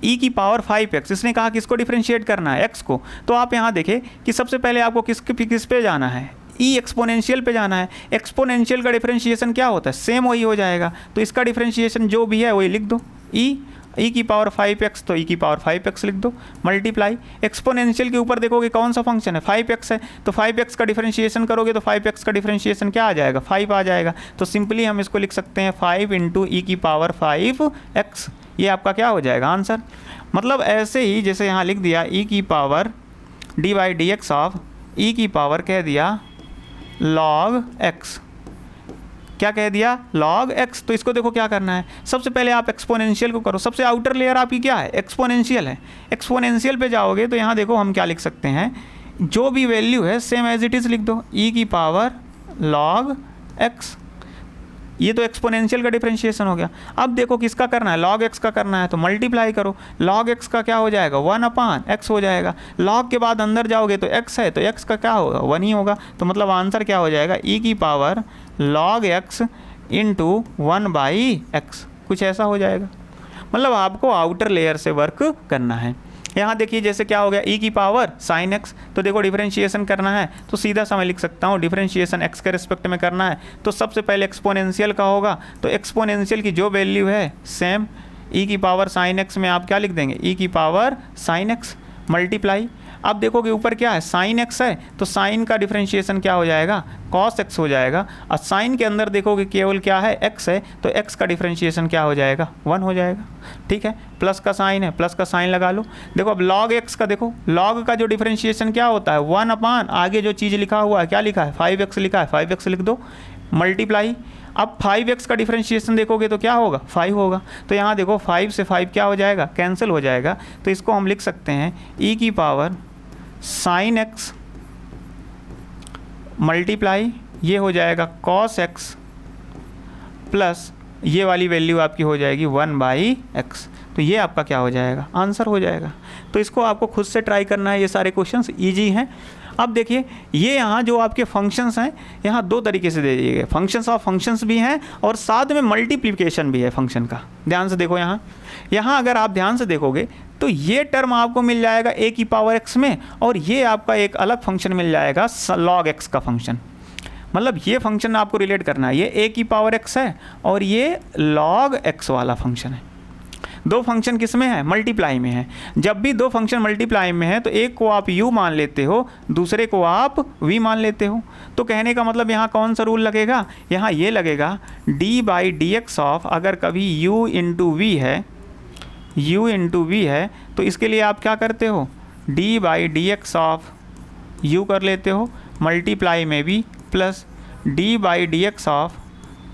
[SPEAKER 1] e की पावर 5x, इसने कहा किसको डिफरेंशिएट करना है, x को। तो आप यहाँ देखें कि सबसे पहले आपको किस पे जाना है, e एक्सपोनेंशियल पे जाना है। एक्सपोनेंशियल का डिफरेंशिएशन क्या होता है, सेम वही हो जाएगा, तो इसका डिफरेंशिएशन जो भी है वही लिख दो, e की पावर 5x, तो e की पावर 5x लिख दो, मल्टीप्लाई एक्सपोनेंशियल के ऊपर देखोगे कौन सा फंक्शन है, 5x है, तो 5x का डिफरेंशिएशन करोगे तो 5x का डिफरेंशिएशन क्या आ जाएगा, 5 आ जाएगा। तो सिंपली हम इसको लिख सकते हैं 5 × e की पावर 5x, ये आपका क्या हो जाएगा आंसर। मतलब ऐसे ही जैसे यहाँ लिख दिया e की पावर d/dx ऑफ e की पावर कह दिया log x, क्या कह दिया, log x। तो इसको देखो क्या करना है, सबसे पहले आप एक्सपोनेंशियल को करो, सबसे आउटर लेयर आपकी क्या है, एक्सपोनेंशियल है। एक्सपोनेंशियल पे जाओगे तो यहाँ देखो हम क्या लिख सकते हैं, जो भी वैल्यू है सेम एज इट इज़ लिख दो, e की पावर log x। ये तो एक्सपोनेंशियल का डिफरेंशिएशन हो गया। अब देखो किसका करना है, log x का करना है, तो मल्टीप्लाई करो, log x का क्या हो जाएगा, 1/x हो जाएगा। log के बाद अंदर जाओगे तो x है, तो x का क्या होगा, 1 ही होगा। तो मतलब आंसर क्या हो जाएगा, e की पावर log x × 1/x, कुछ ऐसा हो जाएगा। मतलब आपको आउटर लेयर से वर्क करना है। यहाँ देखिए जैसे क्या हो गया, e की पावर sin x, तो देखो डिफरेंशिएशन करना है तो सीधा सा मैं लिख सकता हूँ डिफरेंशिएशन x के रिस्पेक्ट में करना है, तो सबसे पहले एक्सपोनेंशियल का होगा, तो एक्सपोनेंशियल की जो वैल्यू है सेम e की पावर sin x में आप क्या लिख देंगे, e की पावर sin x, मल्टीप्लाई। अब देखोगे ऊपर क्या है, साइन एक्स है, तो साइन का डिफरेंशिएशन क्या हो जाएगा, कॉस एक्स हो जाएगा। और साइन के अंदर देखोगे केवल क्या है, एक्स है, तो एक्स का डिफरेंशिएशन क्या हो जाएगा, 1 हो जाएगा। ठीक है, प्लस का साइन है, प्लस का साइन लगा लो। देखो अब लॉग एक्स का देखो, लॉग का जो डिफरेंशिएशन क्या होता है, 1 अपान आगे जो चीज़ लिखा हुआ है, क्या लिखा है, 5x लिखा है, 5x लिख दो, मल्टीप्लाई। अब 5x का डिफरेंशिएशन देखोगे तो क्या होगा, 5 होगा। तो यहाँ देखो 5 से 5 क्या हो जाएगा, कैंसिल हो जाएगा। तो इसको हम लिख सकते हैं e की पावर साइन एक्स मल्टीप्लाई ये हो जाएगा कॉस एक्स प्लस ये वाली वैल्यू आपकी हो जाएगी 1/x। तो ये आपका क्या हो जाएगा, आंसर हो जाएगा। तो इसको आपको खुद से ट्राई करना है, ये सारे क्वेश्चंस इजी हैं। अब देखिए ये यहाँ जो आपके फंक्शंस हैं, यहाँ 2 तरीके से दे दिए गए, फंक्शंस ऑफ फंक्शंस भी हैं और साथ में मल्टीप्लिकेशन भी है फंक्शन का। ध्यान से देखो यहाँ अगर आप ध्यान से देखोगे तो ये टर्म आपको मिल जाएगा a की पावर x में, और ये आपका एक अलग फंक्शन मिल जाएगा log x का फंक्शन। मतलब ये फंक्शन आपको रिलेट करना है, ये a की पावर x है और ये log x वाला फंक्शन है। 2 फंक्शन किस में है, मल्टीप्लाई में है। जब भी 2 फंक्शन मल्टीप्लाई में है तो एक को आप u मान लेते हो, दूसरे को आप v मान लेते हो। तो कहने का मतलब यहाँ कौन सा रूल लगेगा, यहाँ ये लगेगा d/dx ऑफ, अगर कभी u इंटू v है, u इंटू v है, तो इसके लिए आप क्या करते हो, d/dx ऑफ u कर लेते हो, मल्टीप्लाई में भी प्लस d/dx ऑफ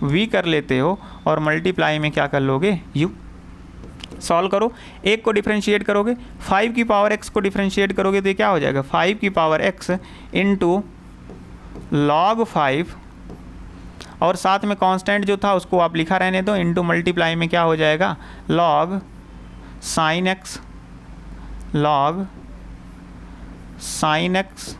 [SPEAKER 1] v कर लेते हो, और मल्टीप्लाई में क्या कर लोगे, u। सॉल्व करो, एक को डिफरेंशिएट करोगे, 5 की पावर x को डिफरेंशिएट करोगे तो ये क्या हो जाएगा, 5 की पावर x इंटू log 5, और साथ में कांस्टेंट जो था उसको आप लिखा रहने दो, इंटू मल्टीप्लाई में क्या हो जाएगा, log sine x, log sine x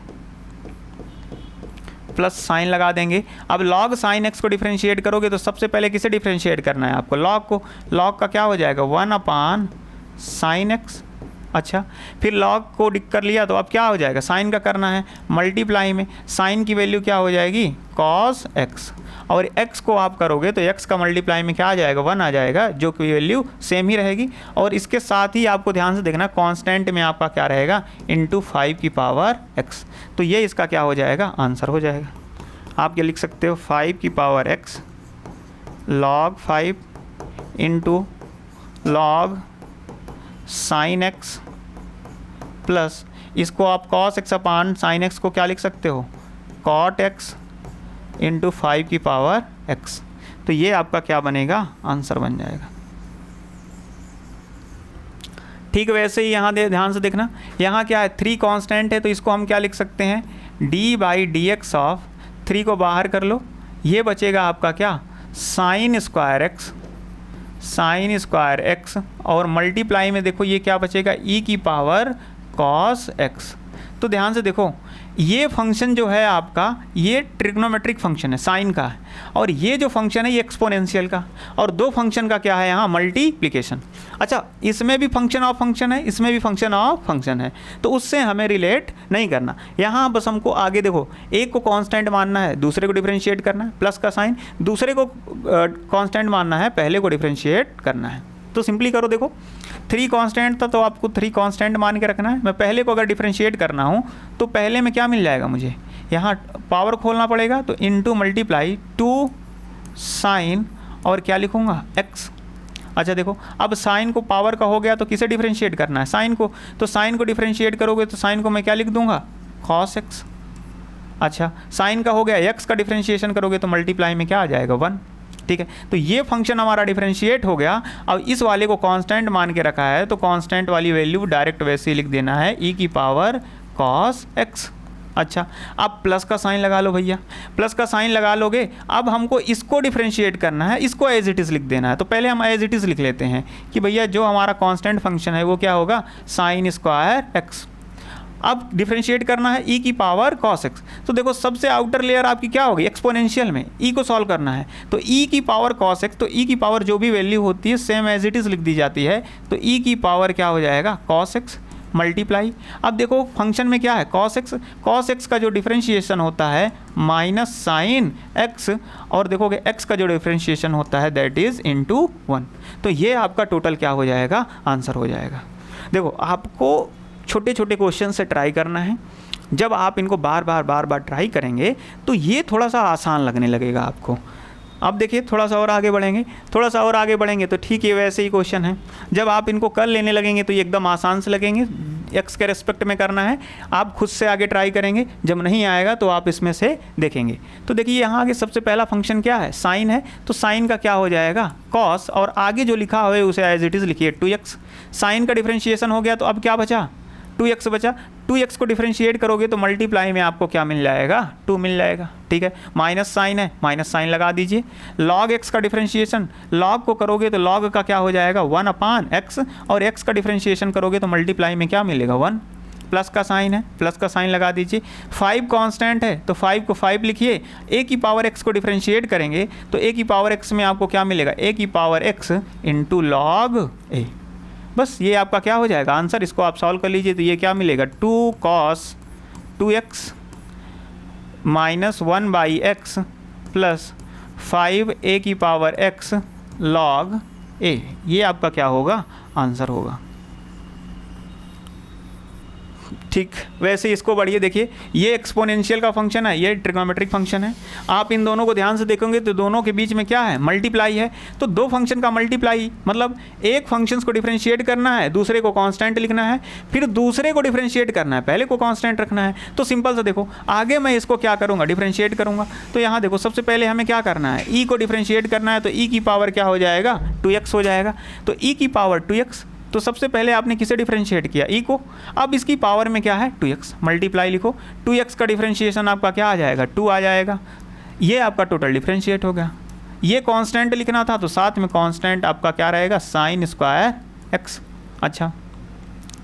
[SPEAKER 1] plus sign लगा देंगे। अब log साइन एक्स को डिफरेंशिएट करोगे तो सबसे पहले किसे डिफरेंशिएट करना है आपको, log को। log का क्या हो जाएगा, 1 अपान साइन एक्स। अच्छा, फिर log को कर लिया तो अब क्या हो जाएगा, साइन का करना है, मल्टीप्लाई में साइन की वैल्यू क्या हो जाएगी, cos x, और x को आप करोगे तो x का मल्टीप्लाई में क्या आ जाएगा, 1 आ जाएगा, जो कि वैल्यू सेम ही रहेगी। और इसके साथ ही आपको ध्यान से देखना, कांस्टेंट में आपका क्या रहेगा, इंटू 5 की पावर x। तो ये इसका क्या हो जाएगा, आंसर हो जाएगा। आप ये लिख सकते हो 5 की power x log 5 into log sine x plus इसको आप cos x अपान साइन एक्स को क्या लिख सकते हो, cot x इंटू 5 की पावर x। तो ये आपका क्या बनेगा, आंसर बन जाएगा। ठीक वैसे ही यहाँ ध्यान से देखना, यहाँ क्या है, 3 कांस्टेंट है, तो इसको हम क्या लिख सकते हैं, d/dx ऑफ 3 को बाहर कर लो, ये बचेगा आपका क्या, साइन स्क्वायर एक्स, और मल्टीप्लाई में देखो ये क्या बचेगा, e की पावर cos x। तो ध्यान से देखो, ये फंक्शन जो है आपका, ये ट्रिग्नोमेट्रिक फंक्शन है, साइन का है, और ये जो फंक्शन है ये एक्सपोनेंशियल का, और 2 फंक्शन का क्या है यहाँ, मल्टीप्लिकेशन। अच्छा, इसमें भी फंक्शन ऑफ फंक्शन है, इसमें भी फंक्शन ऑफ फंक्शन है, तो उससे हमें रिलेट नहीं करना। यहाँ बस हमको आगे देखो, एक को कांस्टेंट मानना है, दूसरे को डिफरेंशिएट करना है, प्लस का साइन, दूसरे को कांस्टेंट मानना है, पहले को डिफरेंशिएट करना है। तो सिंपली करो, देखो 3 कांस्टेंट था तो आपको 3 कांस्टेंट मान के रखना है। मैं पहले को अगर डिफरेंशिएट करना हूँ तो पहले में क्या मिल जाएगा मुझे, यहाँ पावर खोलना पड़ेगा, तो इनटू मल्टीप्लाई 2 साइन और क्या लिखूँगा, x। अच्छा देखो, अब साइन को पावर का हो गया तो किसे डिफरेंशिएट करना है, साइन को। तो साइन को डिफरेंशिएट करोगे तो साइन को मैं क्या लिख दूँगा, cos x। अच्छा, साइन का हो गया, x का डिफरेंशिएशन करोगे तो मल्टीप्लाई में क्या आ जाएगा, 1। ठीक है, तो ये फंक्शन हमारा डिफरेंशिएट हो गया। अब इस वाले को कांस्टेंट मान के रखा है, तो कांस्टेंट वाली वैल्यू डायरेक्ट वैसे ही लिख देना है, e की पावर cos x। अच्छा, अब प्लस का साइन लगा लो भैया, प्लस का साइन लगा लोगे। अब हमको इसको डिफरेंशिएट करना है, इसको एज इट इज़ लिख देना है। तो पहले हम एज इट इज़ लिख लेते हैं कि भैया जो हमारा कांस्टेंट फंक्शन है वो क्या होगा, साइन स्क्वायर x। अब डिफरेंशिएट करना है e की पावर cos x। तो देखो सबसे आउटर लेयर आपकी क्या होगी, एक्सपोनेंशियल में e को सॉल्व करना है, तो e की पावर cos x, तो e की पावर जो भी वैल्यू होती है सेम एज इट इज़ लिख दी जाती है। तो e की पावर क्या हो जाएगा, cos x मल्टीप्लाई। अब देखो फंक्शन में क्या है, cos x का जो डिफरेंशिएशन होता है माइनस साइन x, और देखोगे x का जो डिफरेंशिएशन होता है दैट इज़ इंटू 1। तो ये आपका टोटल क्या हो जाएगा, आंसर हो जाएगा। देखो आपको छोटे छोटे क्वेश्चन से ट्राई करना है। जब आप इनको बार बार ट्राई करेंगे तो ये थोड़ा सा आसान लगने लगेगा आपको। अब देखिए थोड़ा सा और आगे बढ़ेंगे तो ठीक है, वैसे ही क्वेश्चन है। जब आप इनको कर लेने लगेंगे तो ये एकदम आसान से लगेंगे। एक्स के रेस्पेक्ट में करना है, आप खुद से आगे ट्राई करेंगे, जब नहीं आएगा तो आप इसमें से देखेंगे। तो देखिए यहाँ आगे सबसे पहला फंक्शन क्या है, साइन है, तो साइन का क्या हो जाएगा, कॉस, और आगे जो लिखा हुआ है उसे एज इट इज़ लिखिए 2x। साइन का डिफरेंशिएशन हो गया तो अब क्या बचा, 2x बचा। 2x को डिफरेंशिएट करोगे तो मल्टीप्लाई में आपको क्या मिल जाएगा, 2 मिल जाएगा। ठीक है, माइनस साइन है, माइनस साइन लगा दीजिए। लॉग x का डिफरेंशिएशन, लॉग को करोगे तो लॉग का क्या हो जाएगा 1/x, और x का डिफरेंशिएशन करोगे तो मल्टीप्लाई में क्या मिलेगा 1। प्लस का साइन है, प्लस का साइन लगा दीजिए। 5 कांस्टेंट है तो 5 को 5 लिखिए। a की पावर x को डिफरेंशिएट करेंगे तो a की पावर x में आपको क्या मिलेगा, a की power x into log a। बस ये आपका क्या हो जाएगा आंसर। इसको आप सॉल्व कर लीजिए तो ये क्या मिलेगा, 2 cos 2x minus 1/x plus 5a की पावर x log a। ये आपका क्या होगा, आंसर होगा। ठीक, वैसे इसको बढ़िए देखिए, ये एक्सपोनेंशियल का फंक्शन है, ये ट्रिग्नोमेट्रिक फंक्शन है। आप इन दोनों को ध्यान से देखोगे तो दोनों के बीच में क्या है, मल्टीप्लाई है। तो दो फंक्शन का मल्टीप्लाई मतलब एक फंक्शन को डिफरेंशिएट करना है, दूसरे को कांस्टेंट लिखना है, फिर दूसरे को डिफरेंशिएट करना है, पहले को कांस्टेंट रखना है। तो सिंपल सा देखो, आगे मैं इसको क्या करूँगा, डिफरेंशिएट करूँगा। तो यहाँ देखो सबसे पहले हमें क्या करना है, ई को डिफरेंशिएट करना है, तो ई की पावर क्या हो जाएगा 2x हो जाएगा। तो ई की पावर 2x, तो सबसे पहले आपने किसे डिफरेंशिएट किया, ई को। अब इसकी पावर में क्या है 2x, मल्टीप्लाई लिखो। 2x का डिफरेंशिएशन आपका क्या आ जाएगा, 2 आ जाएगा। ये आपका टोटल डिफरेंशिएट हो गया। ये कांस्टेंट लिखना था तो साथ में कांस्टेंट आपका क्या रहेगा, साइन स्क्वायर x। अच्छा,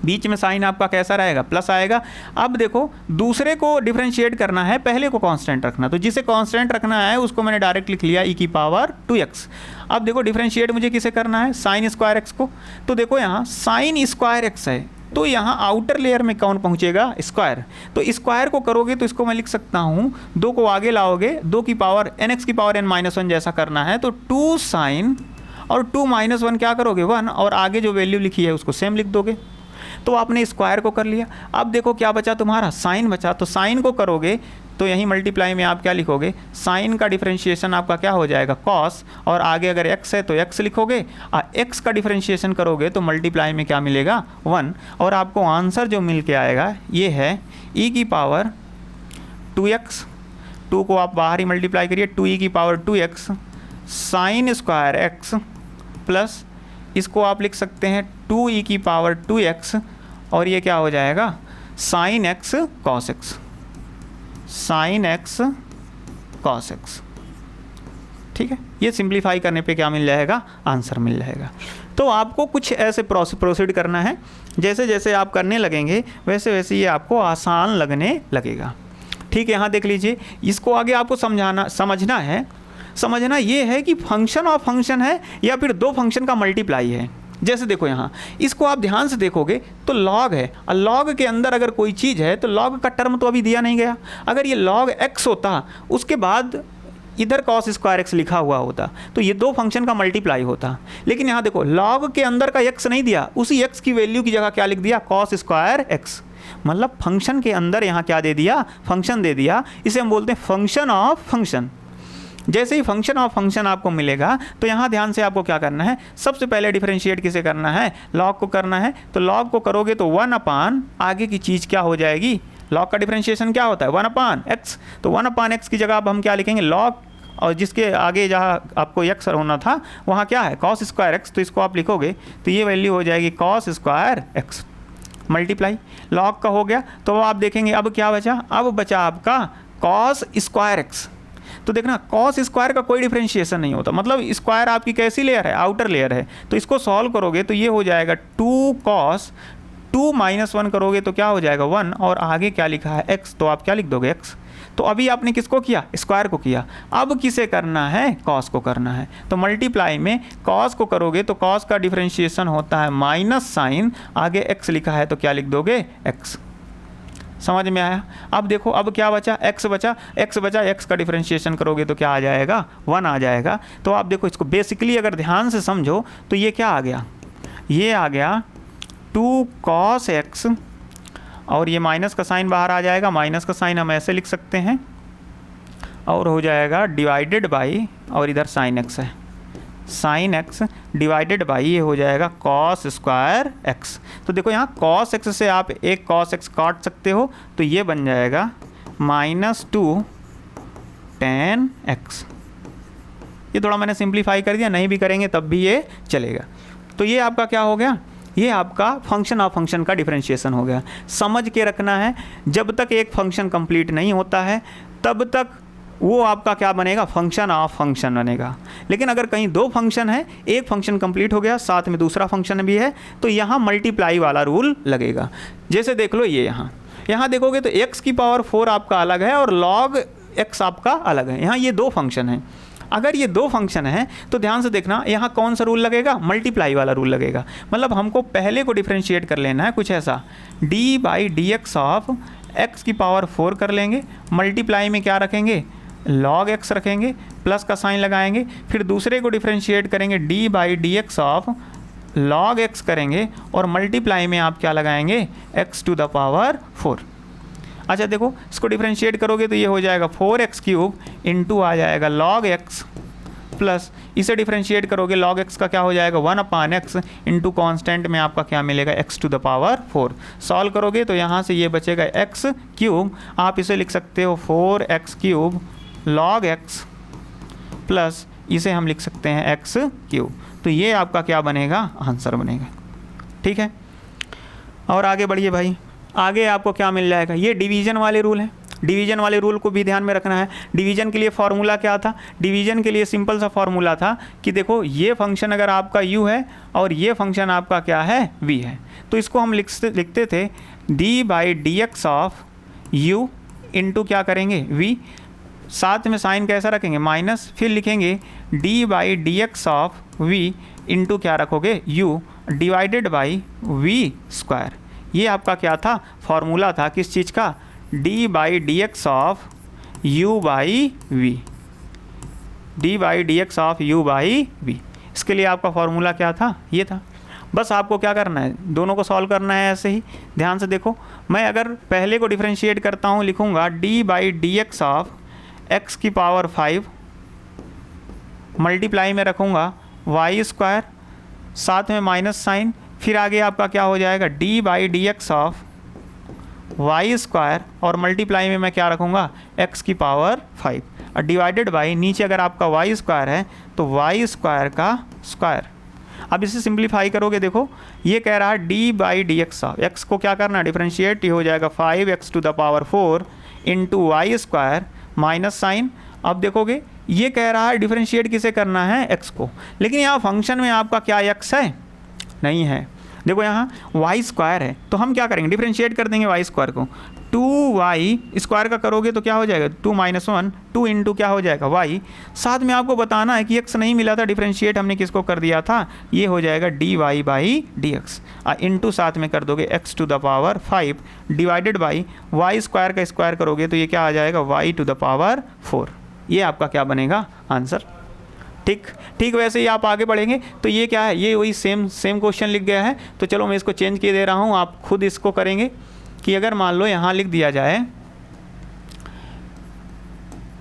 [SPEAKER 1] बीच में साइन आपका कैसा रहेगा, प्लस आएगा। अब देखो दूसरे को डिफरेंशिएट करना है, पहले को कांस्टेंट रखना, तो जिसे कांस्टेंट रखना है उसको मैंने डायरेक्ट लिख लिया ई की पावर 2x। अब देखो डिफरेंशिएट मुझे किसे करना है, साइन स्क्वायर x को। तो देखो यहाँ साइन स्क्वायर x है, तो यहाँ आउटर लेयर में कौन पहुँचेगा, स्क्वायर। तो स्क्वायर को करोगे तो इसको मैं लिख सकता हूँ, 2 को आगे लाओगे, 2 की पावर nx की पावर n-1 जैसा करना है, तो 2 साइन और 2 - 1 क्या करोगे 1, और आगे जो वैल्यू लिखी है उसको सेम लिख दोगे। तो आपने स्क्वायर को कर लिया। अब देखो क्या बचा तुम्हारा, साइन बचा। तो साइन को करोगे तो यहीं मल्टीप्लाई में आप क्या लिखोगे, साइन का डिफरेंशिएशन आपका क्या हो जाएगा कॉस, और आगे अगर x है तो x लिखोगे, और x का डिफरेंशिएशन करोगे तो मल्टीप्लाई में क्या मिलेगा 1, और आपको आंसर जो मिल के आएगा ये है e की पावर 2x। 2 को आप बाहर ही मल्टीप्लाई करिए, 2e की power 2x sine square x plus इसको आप लिख सकते हैं 2e की पावर 2x, और ये क्या हो जाएगा sine x cos x, sine x cos x। ठीक है, ये सिंप्लीफाई करने पे क्या मिल जाएगा, आंसर मिल जाएगा। तो आपको कुछ ऐसे प्रोसीड करना है, जैसे जैसे आप करने लगेंगे वैसे वैसे ये आपको आसान लगने लगेगा। ठीक है, यहाँ देख लीजिए, इसको आगे आपको समझना ये है कि फंक्शन ऑफ फंक्शन है या फिर दो फंक्शन का मल्टीप्लाई है। जैसे देखो यहाँ इसको आप ध्यान से देखोगे तो लॉग है, और लॉग के अंदर अगर कोई चीज़ है तो लॉग का टर्म तो अभी दिया नहीं गया। अगर ये लॉग x होता उसके बाद इधर cos स्क्वायर x लिखा हुआ होता तो ये दो फंक्शन का मल्टीप्लाई होता। लेकिन यहाँ देखो लॉग के अंदर का x नहीं दिया, उसी x की वैल्यू की जगह क्या लिख दिया, cos स्क्वायर x। मतलब फंक्शन के अंदर यहाँ क्या दे दिया, फंक्शन दे दिया। इसे हम बोलते हैं फंक्शन ऑफ फंक्शन। जैसे ही फंक्शन ऑफ फंक्शन आपको मिलेगा तो यहाँ ध्यान से आपको क्या करना है, सबसे पहले डिफरेंशिएट किसे करना है, लॉग को करना है। तो लॉग को करोगे तो 1/, आगे की चीज़ क्या हो जाएगी, लॉग का डिफरेंशिएशन क्या होता है 1/x। तो 1/x की जगह अब हम क्या लिखेंगे, लॉग, और जिसके आगे जहाँ आपको x होना था वहाँ क्या है cos स्क्वायर x, तो इसको आप लिखोगे तो ये वैल्यू हो जाएगी cos square x multiply log का हो गया। तो आप देखेंगे अब क्या बचा, अब बचा आपका cos स्क्वायर x। तो देखना cos स्क्वायर का कोई डिफरेंशिएशन नहीं होता, मतलब स्क्वायर आपकी कैसी लेयर है, आउटर लेयर है। तो इसको सॉल्व करोगे तो ये हो जाएगा 2 cos, 2 - 1 करोगे तो क्या हो जाएगा 1, और आगे क्या लिखा है x, तो आप क्या लिख दोगे x। तो अभी आपने किसको किया, स्क्वायर को किया। अब किसे करना है, cos को करना है। तो मल्टीप्लाई में cos को करोगे तो cos का डिफरेंशिएशन होता है माइनस साइन, आगे x लिखा है तो क्या लिख दोगे x। समझ में आया। अब देखो अब क्या बचा, x बचा, x का डिफरेंशिएशन करोगे तो क्या आ जाएगा 1 आ जाएगा। तो आप देखो इसको बेसिकली अगर ध्यान से समझो तो ये क्या आ गया, ये आ गया 2 cos x और ये माइनस का साइन बाहर आ जाएगा, माइनस का साइन हम ऐसे लिख सकते हैं और हो जाएगा डिवाइडेड बाई, और इधर साइन एक्स है, साइन एक्स डिवाइडेड बाई ये हो जाएगा कॉस स्क्वायर एक्स। तो देखो यहाँ कॉस एक्स से आप एक कॉस एक्स काट सकते हो, तो ये बन जाएगा -2 tan x। ये थोड़ा मैंने सिंप्लीफाई कर दिया, नहीं भी करेंगे तब भी ये चलेगा। तो ये आपका क्या हो गया, ये आपका फंक्शन ऑफ फंक्शन का डिफरेंशिएशन हो गया। समझ के रखना है, जब तक एक फंक्शन कंप्लीट नहीं होता है तब तक वो आपका क्या बनेगा, फंक्शन ऑफ फंक्शन बनेगा। लेकिन अगर कहीं दो फंक्शन है, एक फंक्शन कंप्लीट हो गया साथ में दूसरा फंक्शन भी है, तो यहाँ मल्टीप्लाई वाला रूल लगेगा। जैसे देख लो ये यहाँ देखोगे तो x की पावर 4 आपका अलग है और log x आपका अलग है। यहाँ ये दो फंक्शन हैं। अगर ये दो फंक्शन हैं तो ध्यान से देखना, यहाँ कौन सा रूल लगेगा, मल्टीप्लाई वाला रूल लगेगा। मतलब हमको पहले को डिफरेंशिएट कर लेना है कुछ ऐसा, d/dx ऑफ x की पावर 4 कर लेंगे, मल्टीप्लाई में क्या रखेंगे, log x रखेंगे, प्लस का साइन लगाएंगे, फिर दूसरे को डिफरेंशिएट करेंगे d/dx ऑफ log x करेंगे और मल्टीप्लाई में आप क्या लगाएंगे, x टू द पावर 4। अच्छा देखो, इसको डिफरेंशिएट करोगे तो ये हो जाएगा 4x³ इंटू आ जाएगा log x, प्लस इसे डिफरेंशिएट करोगे log x का क्या हो जाएगा 1/x इंटू कॉन्स्टेंट में आपका क्या मिलेगा, x to the power 4। Solve करोगे तो यहाँ से ये बचेगा x³, आप इसे लिख सकते हो 4x³ log x प्लस इसे हम लिख सकते हैं x³। तो ये आपका क्या बनेगा, आंसर बनेगा। ठीक है, और आगे बढ़िए भाई, आगे आपको क्या मिल जाएगा, ये डिवीज़न वाले रूल हैं। डिवीज़न वाले रूल को भी ध्यान में रखना है। डिवीज़न के लिए फार्मूला क्या था, डिवीज़न के लिए सिंपल सा फार्मूला था कि देखो ये फंक्शन अगर आपका u है और ये फंक्शन आपका क्या है, v है, तो इसको हम लिखते थे d/dx ऑफ u इंटू क्या करेंगे, v, साथ में साइन कैसा रखेंगे, माइनस, फिर लिखेंगे d/dx ऑफ v इंटू क्या रखोगे, u डिवाइडेड बाई v²। ये आपका क्या था, फॉर्मूला था किस चीज़ का, d/dx of u/v, d/dx of u/v। इसके लिए आपका फॉर्मूला क्या था, ये था। बस आपको क्या करना है, दोनों को सॉल्व करना है ऐसे ही। ध्यान से देखो, मैं अगर पहले को डिफरेंशिएट करता हूँ, लिखूँगा d/dx ऑफ x की पावर 5, मल्टीप्लाई में रखूँगा y², साथ में माइनस साइन, फिर आगे आपका क्या हो जाएगा d/dx ऑफ y² और मल्टीप्लाई में मैं क्या रखूँगा, x की पावर 5 और डिवाइडेड बाई, नीचे अगर आपका y² है तो y² का स्क्वायर। अब इसे सिंप्लीफाई करोगे, देखो ये कह रहा है d/dx ऑफ x को क्या करना है, डिफरेंशिएट, हो जाएगा 5x to the power 4 into y² minus sine. अब देखोगे ये कह रहा है डिफरेंशिएट किसे करना है, x को, लेकिन यहाँ फंक्शन में आपका क्या x है, नहीं है। देखो यहाँ y² है, तो हम क्या करेंगे, डिफरेंशिएट कर देंगे y² को, 2y² का करोगे तो क्या हो जाएगा 2 - 1, 2 इंटू क्या हो जाएगा y। साथ में आपको बताना है कि x नहीं मिला था, डिफरेंशिएट हमने किसको कर दिया था, ये हो जाएगा dy/dx इंटू साथ में कर दोगे x to the power 5 divided by y² का स्क्वायर करोगे तो ये क्या आ जाएगा y टू द पावर 4। ये आपका क्या बनेगा, आंसर। ठीक वैसे ही आप आगे बढ़ेंगे तो ये क्या है, ये वही सेम क्वेश्चन लिख गया है। तो चलो मैं इसको चेंज किए दे रहा हूँ, आप खुद इसको करेंगे कि अगर मान लो यहाँ लिख दिया जाए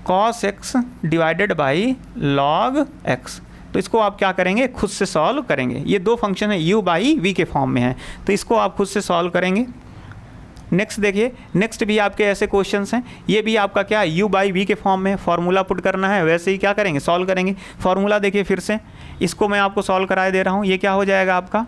[SPEAKER 1] cos x divided by log x, तो इसको आप क्या करेंगे, खुद से सॉल्व करेंगे। ये दो फंक्शन है u/v के फॉर्म में है, तो इसको आप खुद से सॉल्व करेंगे। नेक्स्ट देखिए, नेक्स्ट भी आपके ऐसे क्वेश्चंस हैं, ये भी आपका क्या u/v के फॉर्म में, फार्मूला पुट करना है, वैसे ही क्या करेंगे, सॉल्व करेंगे। फार्मूला देखिए फिर से, इसको मैं आपको सॉल्व कराए दे रहा हूँ। ये क्या हो जाएगा आपका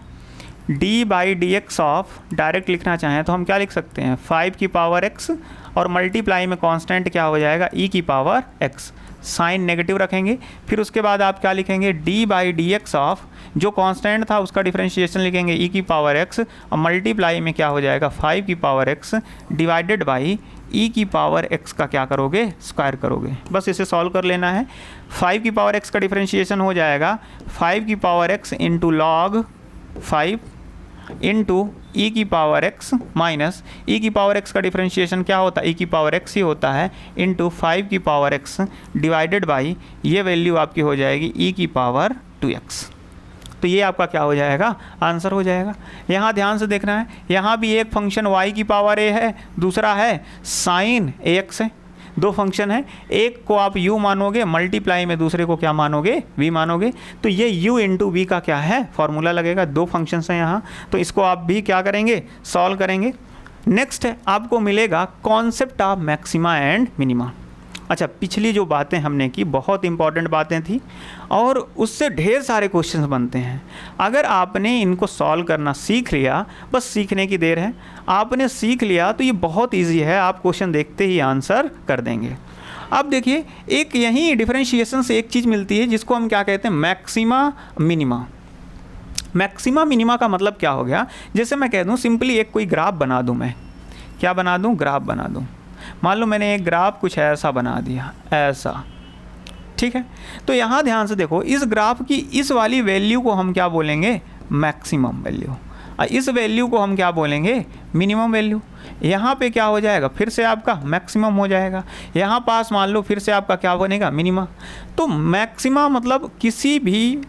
[SPEAKER 1] d/dx ऑफ, डायरेक्ट लिखना चाहें तो हम क्या लिख सकते हैं, 5 की पावर x और मल्टीप्लाई में कांस्टेंट क्या हो जाएगा, e की पावर x, साइन नेगेटिव रखेंगे। फिर उसके बाद आप क्या लिखेंगे, d/dx ऑफ, जो कांस्टेंट था उसका डिफरेंशिएशन लिखेंगे e की पावर x और मल्टीप्लाई में क्या हो जाएगा 5 की power x divided by e की पावर x का क्या करोगे, स्क्वायर करोगे। बस इसे सॉल्व कर लेना है। 5 की पावर x का डिफरेंशिएशन हो जाएगा 5 की power x into log 5 into e की पावर x माइनस ई की पावर x का डिफरेंशिएशन क्या होता है, ई की पावर x ही होता है, इंटू 5 की पावर x डिवाइडेड बाई, ये वैल्यू आपकी हो जाएगी e की पावर 2x। तो ये आपका क्या हो जाएगा, आंसर हो जाएगा। यहाँ ध्यान से देखना है, यहाँ भी एक फंक्शन y की पावर a है, दूसरा है साइन ax है, दो फंक्शन है, एक को आप u मानोगे मल्टीप्लाई में, दूसरे को क्या मानोगे, v मानोगे। तो ये u इंटू v का क्या है, फॉर्मूला लगेगा। दो फंक्शंस हैं यहाँ, तो इसको आप भी क्या करेंगे, सॉल्व करेंगे। नेक्स्ट है आपको मिलेगा concept of maxima and minima. अच्छा, पिछली जो बातें हमने की बहुत इंपॉर्टेंट बातें थी और उससे ढेर सारे क्वेश्चंस बनते हैं। अगर आपने इनको सॉल्व करना सीख लिया, बस सीखने की देर है, आपने सीख लिया तो ये बहुत इजी है, आप क्वेश्चन देखते ही आंसर कर देंगे। अब देखिए, एक यहीं डिफरेंशिएशन से एक चीज़ मिलती है जिसको हम क्या कहते हैं, मैक्सिमा मिनिमा। मैक्सिमा मिनिमा का मतलब क्या हो गया, जैसे मैं कह दूँ सिंपली एक कोई ग्राफ बना दूँ, मैं क्या बना दूँ, ग्राफ बना दूँ। मान लो मैंने एक ग्राफ कुछ ऐसा बना दिया, ऐसा, ठीक है। तो यहाँ ध्यान से देखो, इस ग्राफ की इस वाली वैल्यू को हम क्या बोलेंगे, मैक्सिमम वैल्यू, और इस वैल्यू को हम क्या बोलेंगे, मिनिमम वैल्यू। यहाँ पे क्या हो जाएगा, फिर से आपका मैक्सिमम हो जाएगा। यहाँ पास मान लो फिर से आपका क्या बनेगा, मिनिमा। तो मैक्सिमा मतलब किसी भी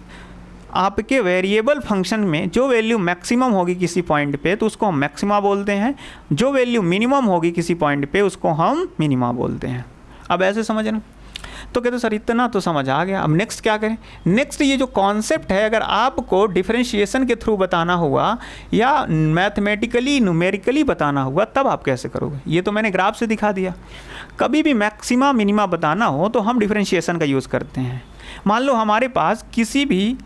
[SPEAKER 1] आपके वेरिएबल फंक्शन में जो वैल्यू मैक्सिमम होगी किसी पॉइंट पे तो उसको हम मैक्सिमा बोलते हैं, जो वैल्यू मिनिमम होगी किसी पॉइंट पे उसको हम मिनिमा बोलते हैं। अब ऐसे समझना, तो कहते सर इतना तो समझ आ गया, अब नेक्स्ट क्या करें। नेक्स्ट ये जो कॉन्सेप्ट है, अगर आपको डिफरेंशिएशन के थ्रू बताना हुआ या मैथमेटिकली न्यूमेरिकली बताना हुआ तब आप कैसे करोगे। ये तो मैंने ग्राफ से दिखा दिया। कभी भी मैक्सिमा मिनिमा बताना हो तो हम डिफरेंशिएशन का यूज़ करते हैं। मान लो हमारे पास किसी भी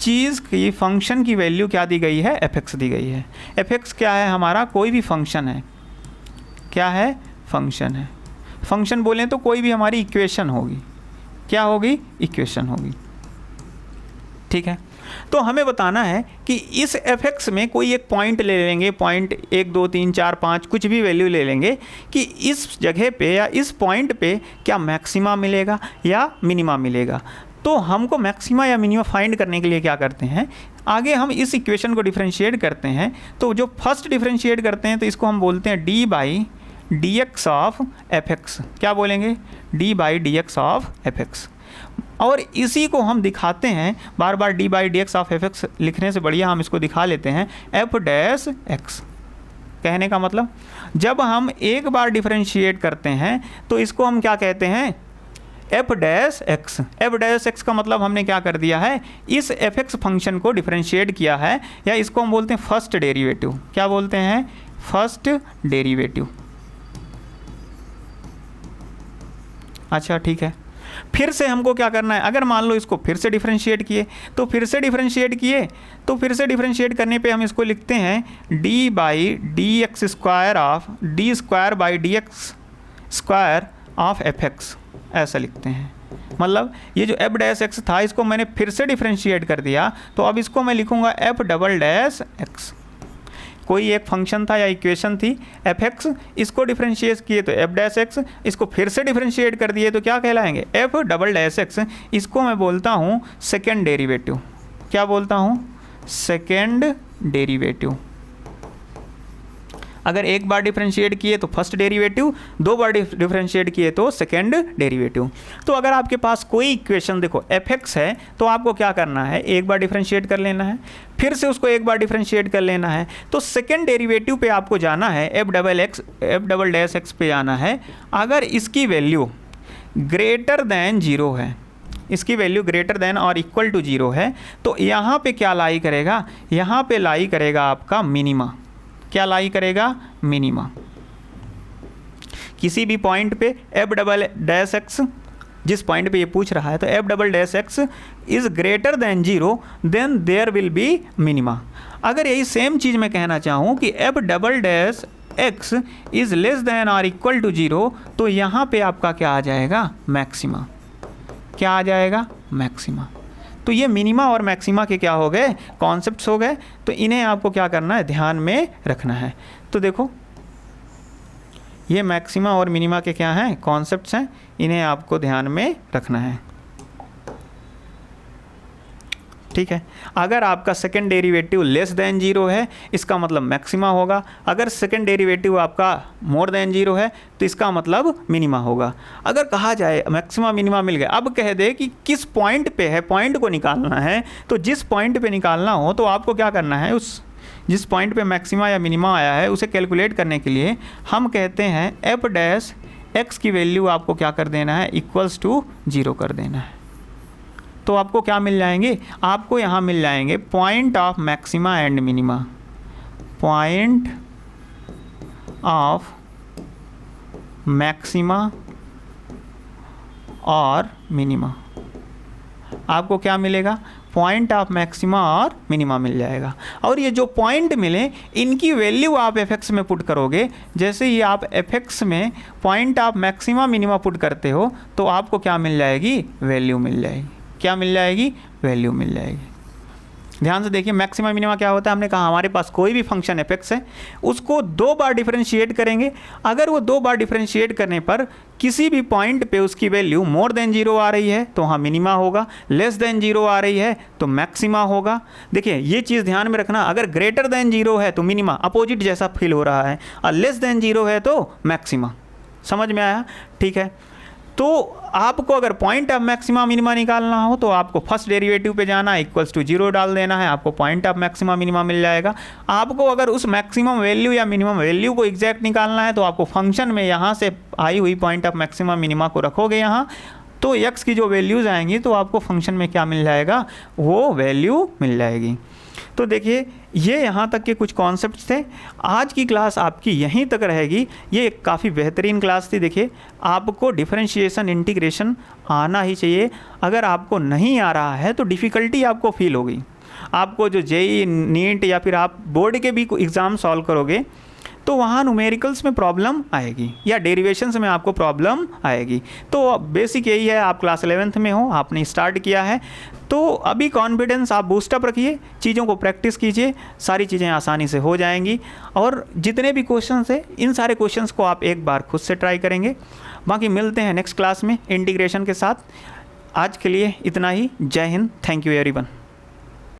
[SPEAKER 1] चीज़ की फंक्शन की वैल्यू क्या दी गई है, f(x) दी गई है। f(x) क्या है, हमारा कोई भी फंक्शन है, क्या है, फंक्शन है। फंक्शन बोलें तो कोई भी हमारी इक्वेशन होगी, क्या होगी, इक्वेशन होगी, ठीक है। तो हमें बताना है कि इस f(x) में कोई एक पॉइंट ले लेंगे, पॉइंट 1 2 3 4 5 कुछ भी वैल्यू ले लेंगे कि इस जगह पे या इस पॉइंट पे क्या मैक्सिमा मिलेगा या मिनिमा मिलेगा। तो हमको मैक्सिमा या मिनिमा फाइंड करने के लिए क्या करते हैं, आगे हम इस इक्वेशन को डिफरेंशिएट करते हैं। तो जो फर्स्ट डिफरेंशिएट करते हैं तो इसको हम बोलते हैं d/dx ऑफ f(x), क्या बोलेंगे, d/dx ऑफ f(x), और इसी को हम दिखाते हैं बार बार d/dx ऑफ f(x) लिखने से बढ़िया हम इसको दिखा लेते हैं f'(x). कहने का मतलब जब हम एक बार डिफरेंशिएट करते हैं तो इसको हम क्या कहते हैं, f'(x). f'(x) का मतलब हमने क्या कर दिया है, इस f(x) फंक्शन को डिफरेंशिएट किया है, या इसको हम बोलते हैं फर्स्ट डेरिवेटिव। क्या बोलते हैं, फर्स्ट डेरिवेटिव। अच्छा ठीक है, फिर से हमको क्या करना है, अगर मान लो इसको फिर से डिफरेंशिएट किए तो फिर से डिफरेंशिएट करने पे हम इसको लिखते हैं d/dx² of d²/dx² of f(x), ऐसा लिखते हैं। मतलब ये जो f'(x) था इसको मैंने फिर से डिफरेंशिएट कर दिया, तो अब इसको मैं लिखूंगा f'(x). कोई एक फंक्शन था या इक्वेशन थी f(x), इसको डिफरेंशिएट किए तो f'(x), इसको फिर से डिफरेंशिएट कर दिए तो क्या कहलाएंगे, f'(x). इसको मैं बोलता हूँ सेकेंड डेरिवेटिव। क्या बोलता हूँ, सेकेंड डेरिवेटिव। अगर एक बार डिफरेंशिएट किए तो फर्स्ट डेरिवेटिव, दो बार डिफरेंशिएट किए तो सेकेंड डेरिवेटिव। तो अगर आपके पास कोई इक्वेशन देखो f(x) है तो आपको क्या करना है, एक बार डिफरेंशिएट कर लेना है, फिर से उसको एक बार डिफरेंशिएट कर लेना है। तो सेकेंड डेरिवेटिव पे आपको जाना है, f'(x) पे जाना है। अगर इसकी वैल्यू ग्रेटर दैन 0 है, इसकी वैल्यू ग्रेटर दैन और इक्वल टू 0 है, तो यहाँ पे क्या लाई करेगा, यहाँ पे लाई करेगा आपका मिनिमा। क्या लाई करेगा, मिनिमा। किसी भी पॉइंट पे f'(x), जिस पॉइंट पे ये पूछ रहा है, तो f'(x) is greater than 0 then there will be minima. अगर यही सेम चीज़ मैं कहना चाहूँ कि f'(x) इज लेस दैन और इक्वल टू 0, तो यहाँ पे आपका क्या आ जाएगा, मैक्सिमा। क्या आ जाएगा, मैक्सिमा। तो ये मिनिमा और मैक्सिमा के क्या हो गए, कॉन्सेप्ट्स हो गए। तो इन्हें आपको क्या करना है, ध्यान में रखना है। तो देखो ये मैक्सिमा और मिनिमा के क्या हैं, कॉन्सेप्ट्स हैं, इन्हें आपको ध्यान में रखना है। ठीक है। अगर आपका second derivative less than zero है इसका मतलब मैक्सिमा होगा, अगर सेकेंड डेरिवेटिव आपका मोर देन जीरो है तो इसका मतलब मिनिमा होगा। अगर कहा जाए मैक्सिमा मिनिमा मिल गया, अब कह दे कि किस पॉइंट पे है, पॉइंट को निकालना है, तो जिस पॉइंट पे निकालना हो तो आपको क्या करना है, उस जिस पॉइंट पे मैक्सिमा या मिनिमा आया है उसे कैलकुलेट करने के लिए हम कहते हैं एफ डैश एक्स की वैल्यू आपको क्या कर देना है, इक्वल्स टू 0 कर देना है। तो आपको क्या मिल जाएंगे, आपको यहाँ मिल जाएंगे point of maxima and minima, point of maxima और मिनिमा। आपको क्या मिलेगा, पॉइंट ऑफ मैक्सिमा और मिनिमा मिल जाएगा। और ये जो पॉइंट मिले इनकी वैल्यू आप एफ में पुट करोगे, जैसे ही आप एफ में point of maxima minima put करते हो तो आपको क्या मिल जाएगी, वैल्यू मिल जाएगी। क्या मिल जाएगी, वैल्यू मिल जाएगी। ध्यान से देखिए मैक्सिमा मिनिमा क्या होता है, हमने कहा हमारे पास कोई भी फंक्शन एफ है उसको 2 बार डिफरेंशिएट करेंगे, अगर वो 2 बार डिफरेंशिएट करने पर किसी भी पॉइंट पे उसकी वैल्यू मोर देन 0 आ रही है तो हाँ मिनिमा होगा, लेस देन 0 आ रही है तो मैक्सिमा होगा। देखिए ये चीज़ ध्यान में रखना, अगर ग्रेटर देन 0 है तो मिनिमा, अपोजिट जैसा फील हो रहा है, और लेस देन 0 है तो मैक्सिमा। समझ में आया, ठीक है। तो आपको अगर पॉइंट ऑफ मैक्सिमा मिनिमा निकालना हो तो आपको फर्स्ट डेरिवेटिव पे जाना है, इक्वल्स टू 0 डाल देना है, आपको पॉइंट ऑफ मैक्सिमा मिनिमा मिल जाएगा। आपको अगर उस मैक्सिमम वैल्यू या मिनिमम वैल्यू को एग्जैक्ट निकालना है तो आपको फंक्शन में यहाँ से आई हुई पॉइंट ऑफ मैक्सिमा मिनिमा को रखोगे यहाँ, तो एक्स की जो वैल्यूज़ आएंगी तो आपको फंक्शन में क्या मिल जाएगा, वो वैल्यू मिल जाएगी। तो देखिए ये यहाँ तक के कुछ कॉन्सेप्ट्स थे। आज की क्लास आपकी यहीं तक रहेगी। ये काफ़ी बेहतरीन क्लास थी। देखिए आपको डिफरेंशिएशन इंटीग्रेशन आना ही चाहिए, अगर आपको नहीं आ रहा है तो डिफ़िकल्टी आपको फील होगी। आपको जो जेई नीट या फिर आप बोर्ड के भी एग्ज़ाम सॉल्व करोगे तो वहाँ न्यूमेरिकल्स में प्रॉब्लम आएगी या डेरिवेशंस में आपको प्रॉब्लम आएगी। तो बेसिक यही है, आप क्लास 11th में हो, आपने स्टार्ट किया है तो अभी कॉन्फिडेंस आप बूस्टअप रखिए, चीज़ों को प्रैक्टिस कीजिए, सारी चीज़ें आसानी से हो जाएंगी। और जितने भी क्वेश्चंस हैं इन सारे क्वेश्चंस को आप एक बार खुद से ट्राई करेंगे। बाकी मिलते हैं नेक्स्ट क्लास में इंटीग्रेशन के साथ। आज के लिए इतना ही। जय हिंद, थैंक यू एवरीवन।